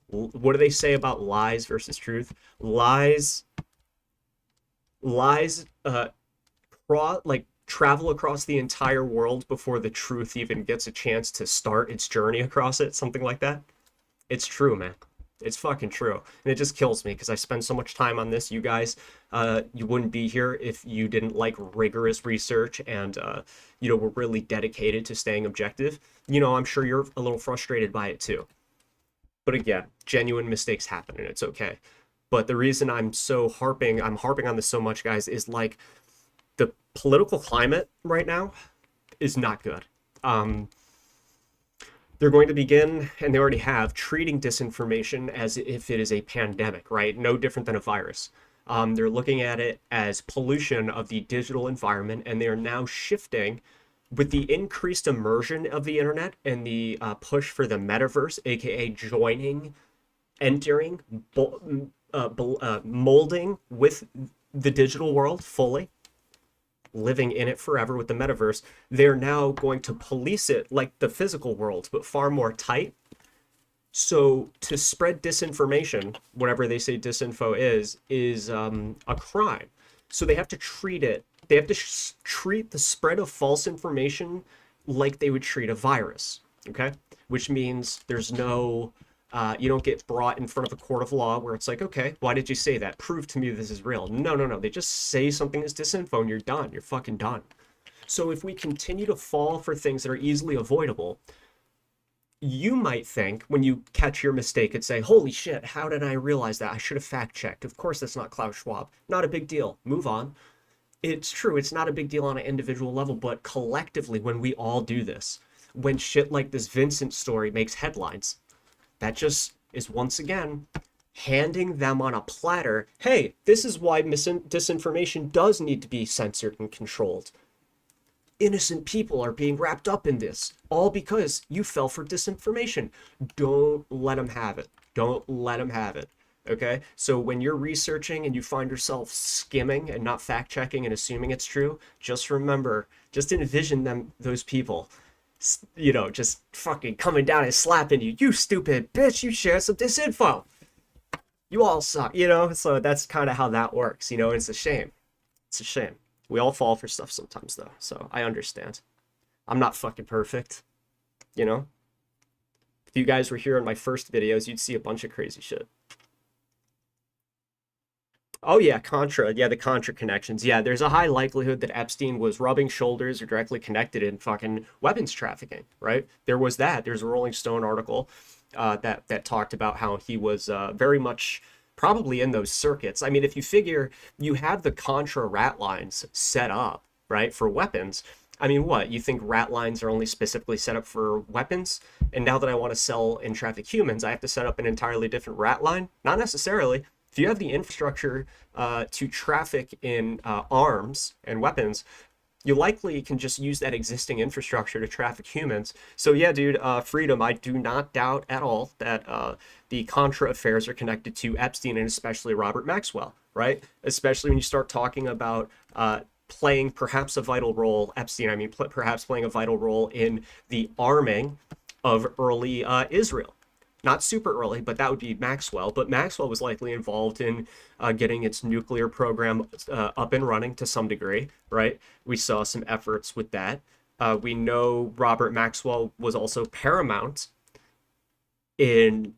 what do they say about lies versus truth? Lies travel across the entire world before the truth even gets a chance to start its journey across it, something like that. It's true, man. It's fucking true. And it just kills me because I spend so much time on this. You guys, you wouldn't be here if you didn't like rigorous research and, were really dedicated to staying objective. I'm sure you're a little frustrated by it too. But again, genuine mistakes happen and it's okay. But the reason I'm harping on this so much, guys, is like the political climate right now is not good. They're going to begin, and they already have, treating disinformation as if it is a pandemic, right? No different than a virus. They're looking at it as pollution of the digital environment, and they are now shifting with the increased immersion of the internet and the push for the metaverse, aka entering, molding with the digital world fully, living in it forever with the metaverse. They're now going to police it like the physical world, but far more tight. So to spread disinformation, whatever they say disinfo is a crime. So they have to treat it. They have to treat the spread of false information like they would treat a virus. Okay, which means there's no, you don't get brought in front of a court of law where it's like, okay, why did you say that? Prove to me this is real. No, no, no. They just say something is disinfo and you're done. You're fucking done. So if we continue to fall for things that are easily avoidable, you might think when you catch your mistake and say, holy shit, how did I realize that? I should have fact checked. Of course, that's not Klaus Schwab. Not a big deal. Move on. It's true. It's not a big deal on an individual level, but collectively, when we all do this, when shit like this Vincent story makes headlines, that just is once again handing them on a platter. Hey, this is why disinformation does need to be censored and controlled. Innocent people are being wrapped up in this, all because you fell for disinformation. Don't let them have it. Don't let them have it. Okay? So when you're researching and you find yourself skimming and not fact checking and assuming it's true, just remember, just envision them, those people, you know, just fucking coming down and slapping you. You stupid bitch, you shared some disinfo. You all suck, you know? So that's kind of how that works, you know? It's a shame. It's a shame. We all fall for stuff sometimes, though, so I understand. I'm not fucking perfect, you know? If you guys were here in my first videos, you'd see a bunch of crazy shit. Oh, yeah, Contra. Yeah, the Contra connections. Yeah, there's a high likelihood that Epstein was rubbing shoulders or directly connected in fucking weapons trafficking, right? There was that. There's a Rolling Stone article that talked about how he was very much probably in those circuits. I mean, if you figure you have the Contra rat lines set up, right, for weapons, I mean, what, you think rat lines are only specifically set up for weapons? And now that I want to sell and traffic humans, I have to set up an entirely different rat line? Not necessarily. If you have the infrastructure to traffic in arms and weapons, you likely can just use that existing infrastructure to traffic humans. So yeah, dude, Freedom, I do not doubt at all that the Contra affairs are connected to Epstein and especially Robert Maxwell, right? Especially when you start talking about playing perhaps a vital role, Epstein, I mean, perhaps playing a vital role in the arming of early Israel. Not super early, but that would be Maxwell. But Maxwell was likely involved in getting its nuclear program up and running to some degree, right? We saw some efforts with that. We know Robert Maxwell was also paramount in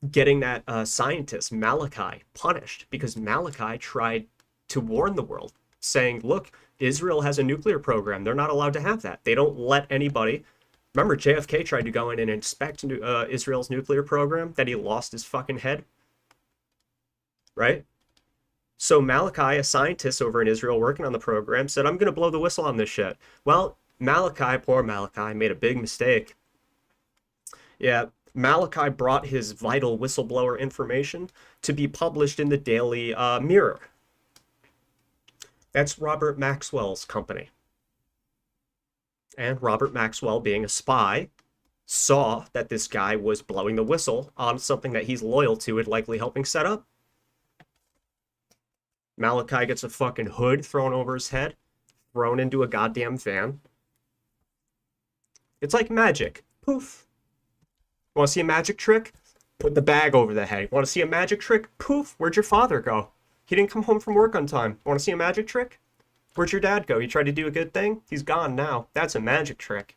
getting that scientist, Malachi, punished because Malachi tried to warn the world, saying, look, Israel has a nuclear program. They're not allowed to have that. They don't let anybody... Remember, JFK tried to go in and inspect Israel's nuclear program, that he lost his fucking head, right? So Malachi, a scientist over in Israel working on the program, said, I'm going to blow the whistle on this shit. Well, Malachi, poor Malachi, made a big mistake. Yeah, Malachi brought his vital whistleblower information to be published in the Daily Mirror. That's Robert Maxwell's company. And Robert Maxwell, being a spy, saw that this guy was blowing the whistle on something that he's loyal to and likely helping set up. Malachi gets a fucking hood thrown over his head, thrown into a goddamn van. It's like magic. Poof. Want to see a magic trick? Put the bag over the head. Want to see a magic trick? Poof. Where'd your father go? He didn't come home from work on time. Want to see a magic trick? Where'd your dad go? He tried to do a good thing? He's gone now. That's a magic trick.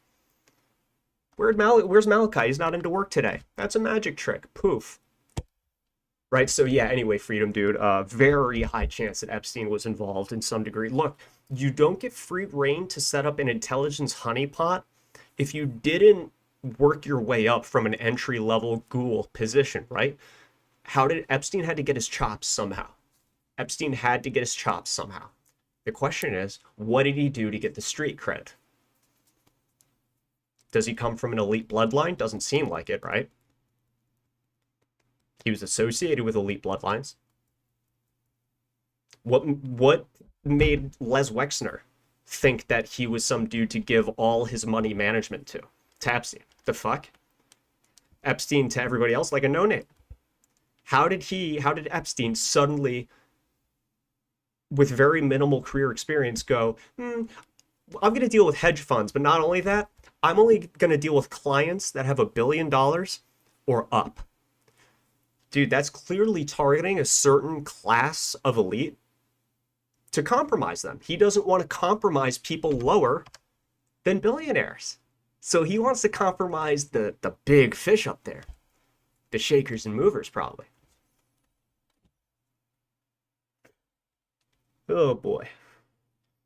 Where's Malachi? He's not into work today. That's a magic trick. Poof. Right, so yeah, anyway, Freedom Dude, very high chance that Epstein was involved in some degree. Look, you don't get free reign to set up an intelligence honeypot if you didn't work your way up from an entry-level ghoul position, right? Epstein had to get his chops somehow. Epstein had to get his chops somehow. The question is, what did he do to get the street cred? Does he come from an elite bloodline? Doesn't seem like it, right? He was associated with elite bloodlines. What made Les Wexner think that he was some dude to give all his money management to Epstein? The fuck? Epstein to everybody else like a no-name. How did Epstein suddenly, with very minimal career experience, go, I'm going to deal with hedge funds, but not only that, I'm only going to deal with clients that have $1 billion or up. Dude, that's clearly targeting a certain class of elite to compromise them. He doesn't want to compromise people lower than billionaires. So he wants to compromise the big fish up there. The shakers and movers, probably. Oh boy.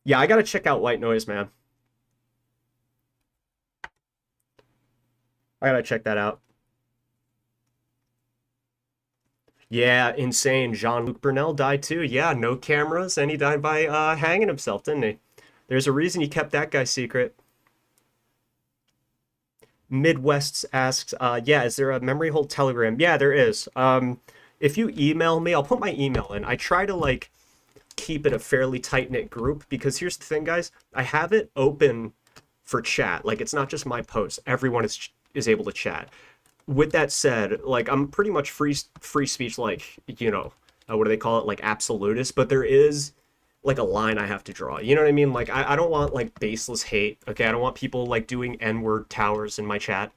Yeah, I gotta check out White Noise, man. I gotta check that out. Yeah, insane. Jean-Luc Brunel died too. Yeah, no cameras, and he died by hanging himself, didn't he? There's a reason he kept that guy secret. Midwest asks, yeah, is there a memory hold telegram? Yeah, there is. If you email me, I'll put my email in. I try to like keep it a fairly tight-knit group because here's the thing, guys. I have it open for chat. Like it's not just my posts. Everyone is able to chat. With that said, like I'm pretty much free speech, like, you know, what do they call it? Like absolutist, but there is like a line I have to draw. You know what I mean? Like I don't want like baseless hate. Okay, I don't want people like doing N-word towers in my chat.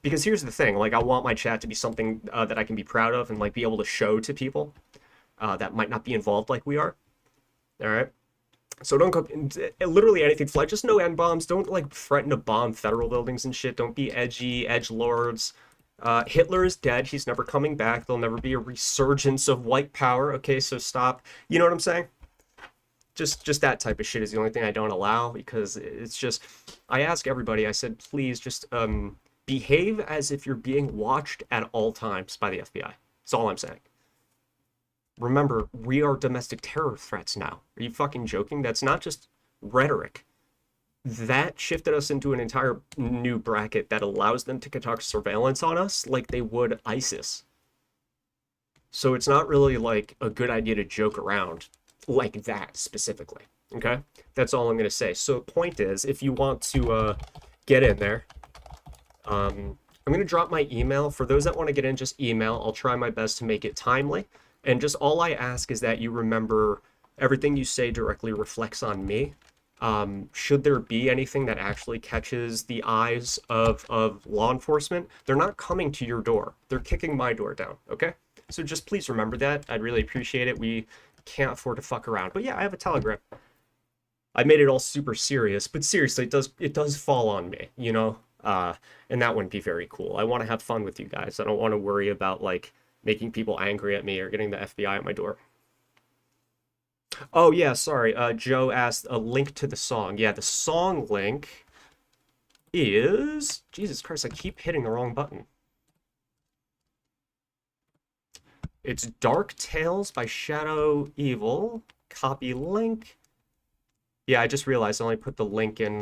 Because here's the thing, like I want my chat to be something that I can be proud of and like be able to show to people that might not be involved like we are. All right. So don't go literally anything fly. Just no N-bombs. Don't like threaten to bomb federal buildings and shit. Don't be edgy, edgelords. Hitler is dead. He's never coming back. There'll never be a resurgence of white power. Okay, so stop. You know what I'm saying? Just that type of shit is the only thing I don't allow because it's just. I ask everybody. I said, please just behave as if you're being watched at all times by the FBI. That's all I'm saying. Remember, we are domestic terror threats now. Are you fucking joking? That's not just rhetoric. That shifted us into an entire new bracket that allows them to conduct surveillance on us like they would ISIS. So it's not really like a good idea to joke around like that specifically. Okay? That's all I'm going to say. So point is, if you want to get in there, I'm going to drop my email. For those that want to get in, just email. I'll try my best to make it timely. And just all I ask is that you remember everything you say directly reflects on me. Should there be anything that actually catches the eyes of law enforcement, they're not coming to your door. They're kicking my door down, okay? So just please remember that. I'd really appreciate it. We can't afford to fuck around. But yeah, I have a Telegram. I made it all super serious, but seriously, it does fall on me, you know? And that wouldn't be very cool. I want to have fun with you guys. I don't want to worry about, like, making people angry at me or getting the FBI at my door. Oh, yeah, sorry. Joe asked a link to the song. Yeah, the song link is... Jesus Christ, I keep hitting the wrong button. It's Dark Tales by Shadow Evil. Copy link. Yeah, I just realized I only put the link in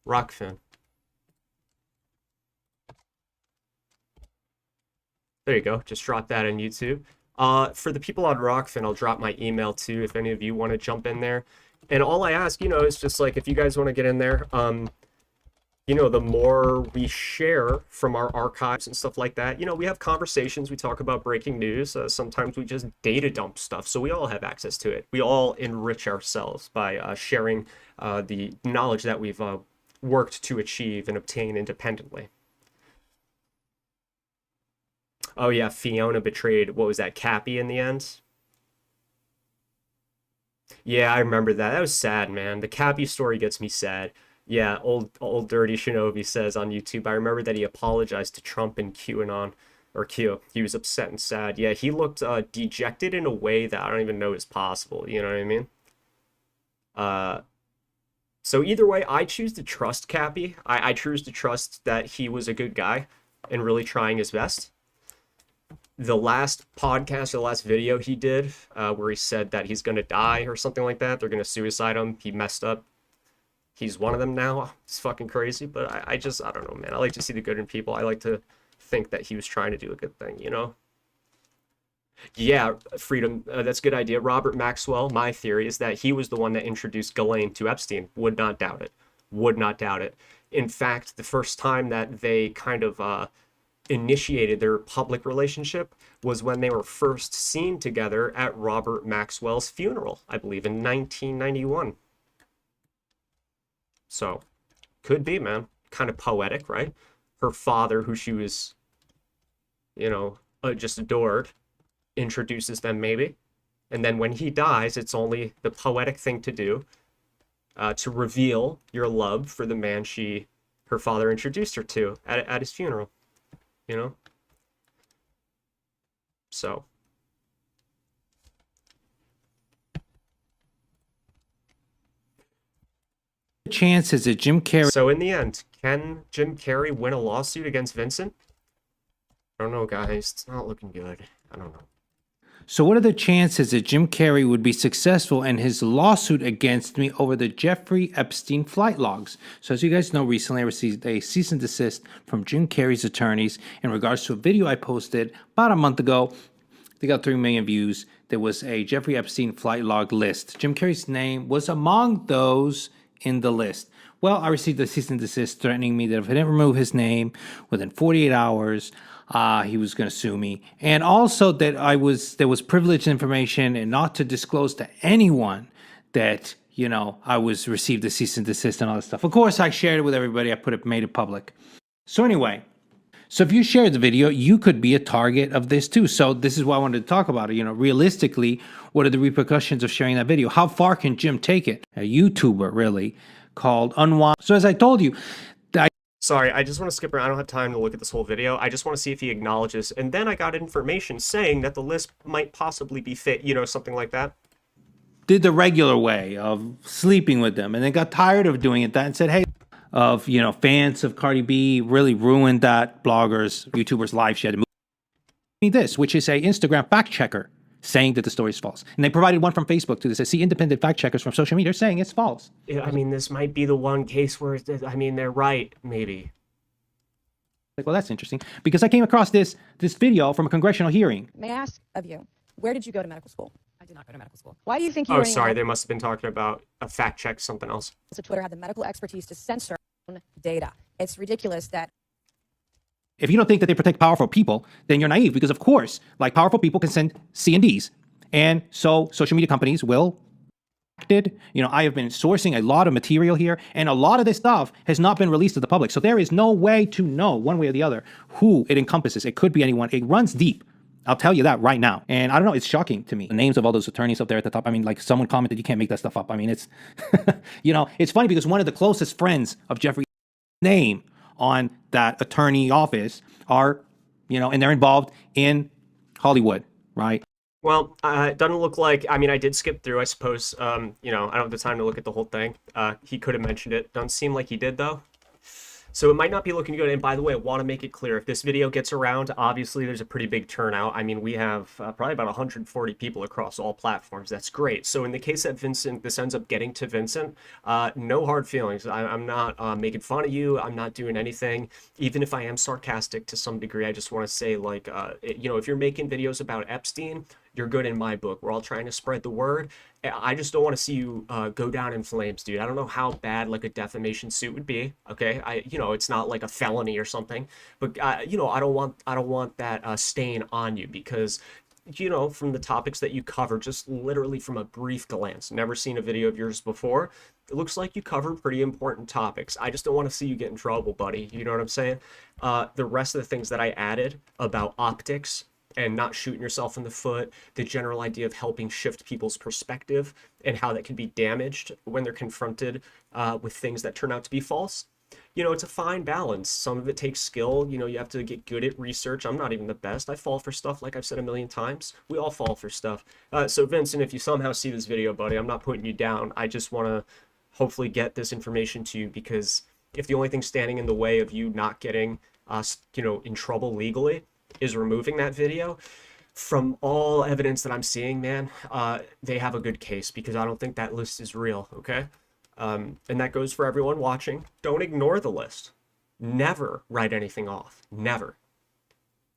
Rockfin. There you go. Just drop that in YouTube. For the people on Rockfin, I'll drop my email too if any of you want to jump in there. And all I ask, you know, is just like if you guys want to get in there, you know, the more we share from our archives and stuff like that, you know, we have conversations, we talk about breaking news. Sometimes we just data dump stuff, so we all have access to it. We all enrich ourselves by sharing the knowledge that we've worked to achieve and obtain independently. Oh yeah, Fiona betrayed, what was that, Cappy in the end? Yeah, I remember that. That was sad, man. The Cappy story gets me sad. Yeah, old Dirty Shinobi says on YouTube, I remember that he apologized to Trump and QAnon, or Q. He was upset and sad. Yeah, he looked dejected in a way that I don't even know is possible. You know what I mean? So either way, I choose to trust Cappy. I choose to trust that he was a good guy and really trying his best. The last podcast or the last video he did, where he said that he's going to die or something like that, they're going to suicide him, he messed up. He's one of them now. It's fucking crazy, but I don't know, man. I like to see the good in people. I like to think that he was trying to do a good thing, you know? Yeah, Freedom, that's a good idea. Robert Maxwell, my theory is that he was the one that introduced Ghislaine to Epstein. Would not doubt it. Would not doubt it. In fact, the first time that they kind of initiated their public relationship was when they were first seen together at Robert Maxwell's funeral, I believe, in 1991. So, could be, man. Kind of poetic, right? Her father, who she was, you know, just adored, introduces them maybe. And then when he dies, it's only the poetic thing to do to reveal your love for the man she her father introduced her to at his funeral, you know? So. Chances that Jim Carrey. So in the end, can Jim Carrey win a lawsuit against Vincent? I don't know, guys. It's not looking good. I don't know. So what are the chances that Jim Carrey would be successful in his lawsuit against me over the Jeffrey Epstein flight logs? So as you guys know, recently I received a cease and desist from Jim Carrey's attorneys in regards to a video I posted about a month ago. They got 3 million views. There was a Jeffrey Epstein flight log list. Jim Carrey's name was among those in the list. Well, I received a cease and desist threatening me that if I didn't remove his name within 48 hours, he was going to sue me. And also that there was privileged information and not to disclose to anyone that, you know, I received a cease and desist and all that stuff. Of course, I shared it with everybody. I made it public. So anyway, so if you share the video, you could be a target of this too. So this is why I wanted to talk about it. You know, realistically, what are the repercussions of sharing that video? How far can Jim take it? A YouTuber, really, called Unwanted. So as I told you, sorry, I just want to skip around. I don't have time to look at this whole video. I just want to see if he acknowledges. And then I got information saying that the list might possibly be fit, you know, something like that. Did the regular way of sleeping with them and then got tired of doing it and said, hey, of, you know, fans of Cardi B really ruined that bloggers, YouTubers live shed this, which is a Instagram fact checker saying that the story is false. And they provided one from Facebook too. They said, see, independent fact checkers from social media saying it's false. Yeah, I mean, this might be the one case where, I mean, they're right, maybe. Like, well, that's interesting because I came across this video from a congressional hearing. May I ask of you, where did you go to medical school? I did not go to medical school. Why do you think you were Oh, sorry, they must have been talking about a fact check, something else. So Twitter had the medical expertise to censor data. It's ridiculous that If you don't think that they protect powerful people, then you're naive because, of course, like powerful people can send C&Ds. And so social media companies will. You know, I have been sourcing a lot of material here, and a lot of this stuff has not been released to the public. So there is no way to know one way or the other who it encompasses. It could be anyone. It runs deep. I'll tell you that right now. And I don't know, it's shocking to me. The names of all those attorneys up there at the top. I mean, like someone commented, you can't make that stuff up. I mean, it's, you know, it's funny because one of the closest friends of Jeffrey's name on that attorney office are, you know, and they're involved in Hollywood, right? Well, it doesn't look like, I mean, I did skip through, I suppose. You know, I don't have the time to look at the whole thing. He could have mentioned it. Doesn't seem like he did, though. So it might not be looking good. And by the way, I want to make it clear, if this video gets around, obviously there's a pretty big turnout. I mean, we have probably about 140 people across all platforms. That's great. So in the case that Vincent, this ends up getting to Vincent, no hard feelings. I'm not making fun of you. I'm not doing anything. Even if I am sarcastic to some degree, I just want to say, like, you know, if you're making videos about Epstein, you're good in my book. We're all trying to spread the word. I just don't want to see you go down in flames, dude. I don't know how bad like a defamation suit would be. Okay, you know, it's not like a felony or something, but you know, I don't want that stain on you because, you know, from the topics that you cover, just literally from a brief glance, never seen a video of yours before, it looks like you cover pretty important topics. I just don't want to see you get in trouble, buddy. You know what I'm saying? The rest of the things that I added about optics and not shooting yourself in the foot, the general idea of helping shift people's perspective and how that can be damaged when they're confronted with things that turn out to be false. You know, it's a fine balance. Some of it takes skill. You know, you have to get good at research. I'm not even the best. I fall for stuff, like I've said a million times. We all fall for stuff. So Vincent, if you somehow see this video, buddy, I'm not putting you down. I just want to hopefully get this information to you because if the only thing standing in the way of you not getting us, you know, in trouble legally is removing that video, from all evidence that I'm seeing, man, they have a good case because I don't think that list is real, okay? And that goes for everyone watching. Don't ignore the list. Never write anything off. Never.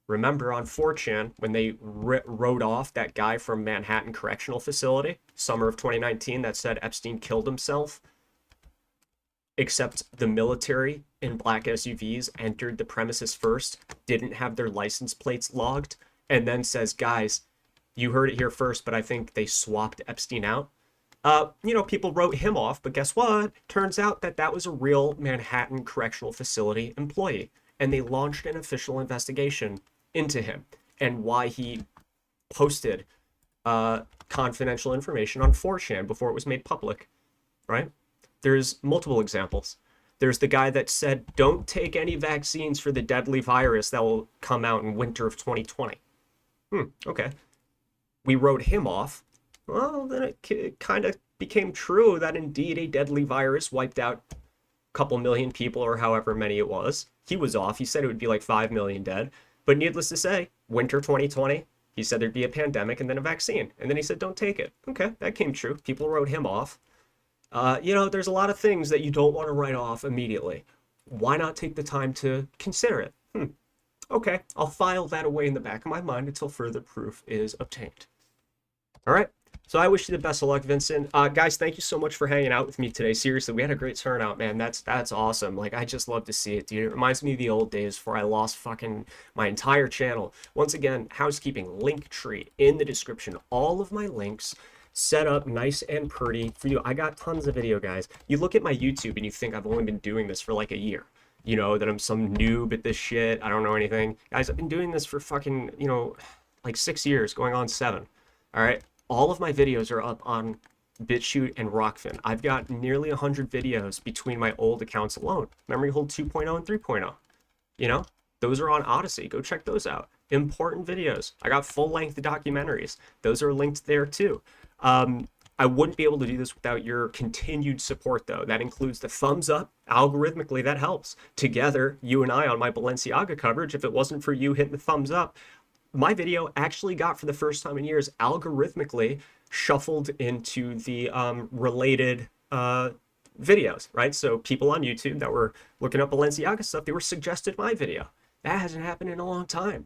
Remember on 4chan, when they wrote off that guy from Manhattan Correctional Facility, summer of 2019, that said Epstein killed himself, except the military in black SUVs entered the premises first, didn't have their license plates logged, and then says, guys, you heard it here first, but I think they swapped Epstein out. You know, people wrote him off, but guess what? Turns out that that was a real Manhattan Correctional Facility employee, and they launched an official investigation into him and why he posted confidential information on 4chan before it was made public, right? There's multiple examples. There's the guy that said, don't take any vaccines for the deadly virus that will come out in winter of 2020. Okay. We wrote him off. Well, then it kind of became true that indeed a deadly virus wiped out a couple million people or however many it was. He was off. He said it would be like 5 million dead. But needless to say, winter 2020, he said there'd be a pandemic and then a vaccine. And then he said, don't take it. Okay, that came true. People wrote him off. There's a lot of things that you don't want to write off immediately. Why not take the time to consider it? Okay, I'll file that away in the back of my mind until further proof is obtained. All right. So I wish you the best of luck, Vincent. Guys, thank you so much for hanging out with me today. Seriously, we had a great turnout, man. That's awesome. Like, I just love to see it, dude. It reminds me of the old days before I lost fucking my entire channel. Once again, housekeeping, link tree in the description. All of my links set up nice and pretty for you. I got tons of video, guys. You look at my YouTube and you think I've only been doing this for like a year. You know, that I'm some noob at this shit. I don't know anything. Guys, I've been doing this for fucking, like 6 years, going on 7. All right. All of my videos are up on BitChute and Rockfin. I've got nearly 100 videos between my old accounts alone. Memory Hold 2.0 and 3.0. Those are on Odyssey. Go check those out. Important videos. I got full-length documentaries. Those are linked there too. I wouldn't be able to do this without your continued support, though. That includes the thumbs up. Algorithmically, that helps. Together, you and I on my Balenciaga coverage, if it wasn't for you hitting the thumbs up, my video actually got, for the first time in years, algorithmically shuffled into the related videos, right? So people on YouTube that were looking up Balenciaga stuff, they were suggested my video. That hasn't happened in a long time.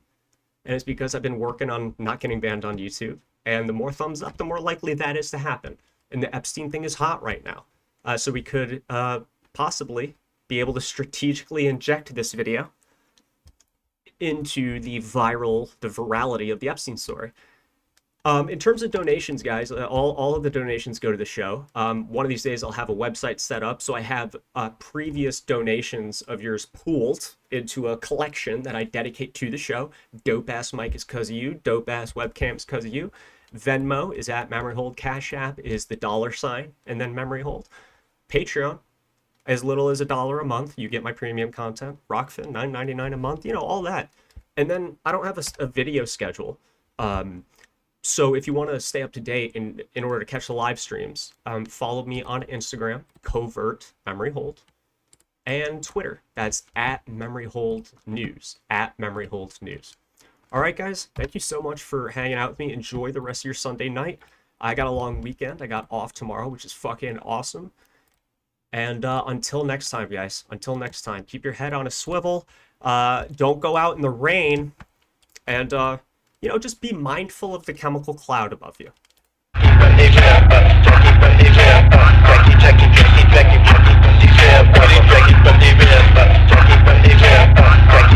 And it's because I've been working on not getting banned on YouTube. And the more thumbs up, the more likely that is to happen. And the Epstein thing is hot right now. So we could possibly be able to strategically inject this video into the virality of the Epstein story. In terms of donations, guys, all of the donations go to the show. One of these days I'll have a website set up, so I have previous donations of yours pooled into a collection that I dedicate to the show. Dope ass mic is cause of you. Dope ass webcam is cause of you. Venmo is at Memory Hold. Cash App is the $, and then Memory Hold. Patreon, as little as $1 a month, you get my premium content. Rockfin, $9.99 a month, all that. And then I don't have a video schedule. So if you want to stay up to date in order to catch the live streams, follow me on Instagram, covert Memory Hold, and Twitter. That's at Memory Hold News, at Memory Hold News. All right, guys, thank you so much for hanging out with me. Enjoy the rest of your Sunday night. I got a long weekend. I got off tomorrow, which is fucking awesome. And until next time, guys, keep your head on a swivel. Don't go out in the rain. And, just be mindful of the chemical cloud above you.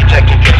Check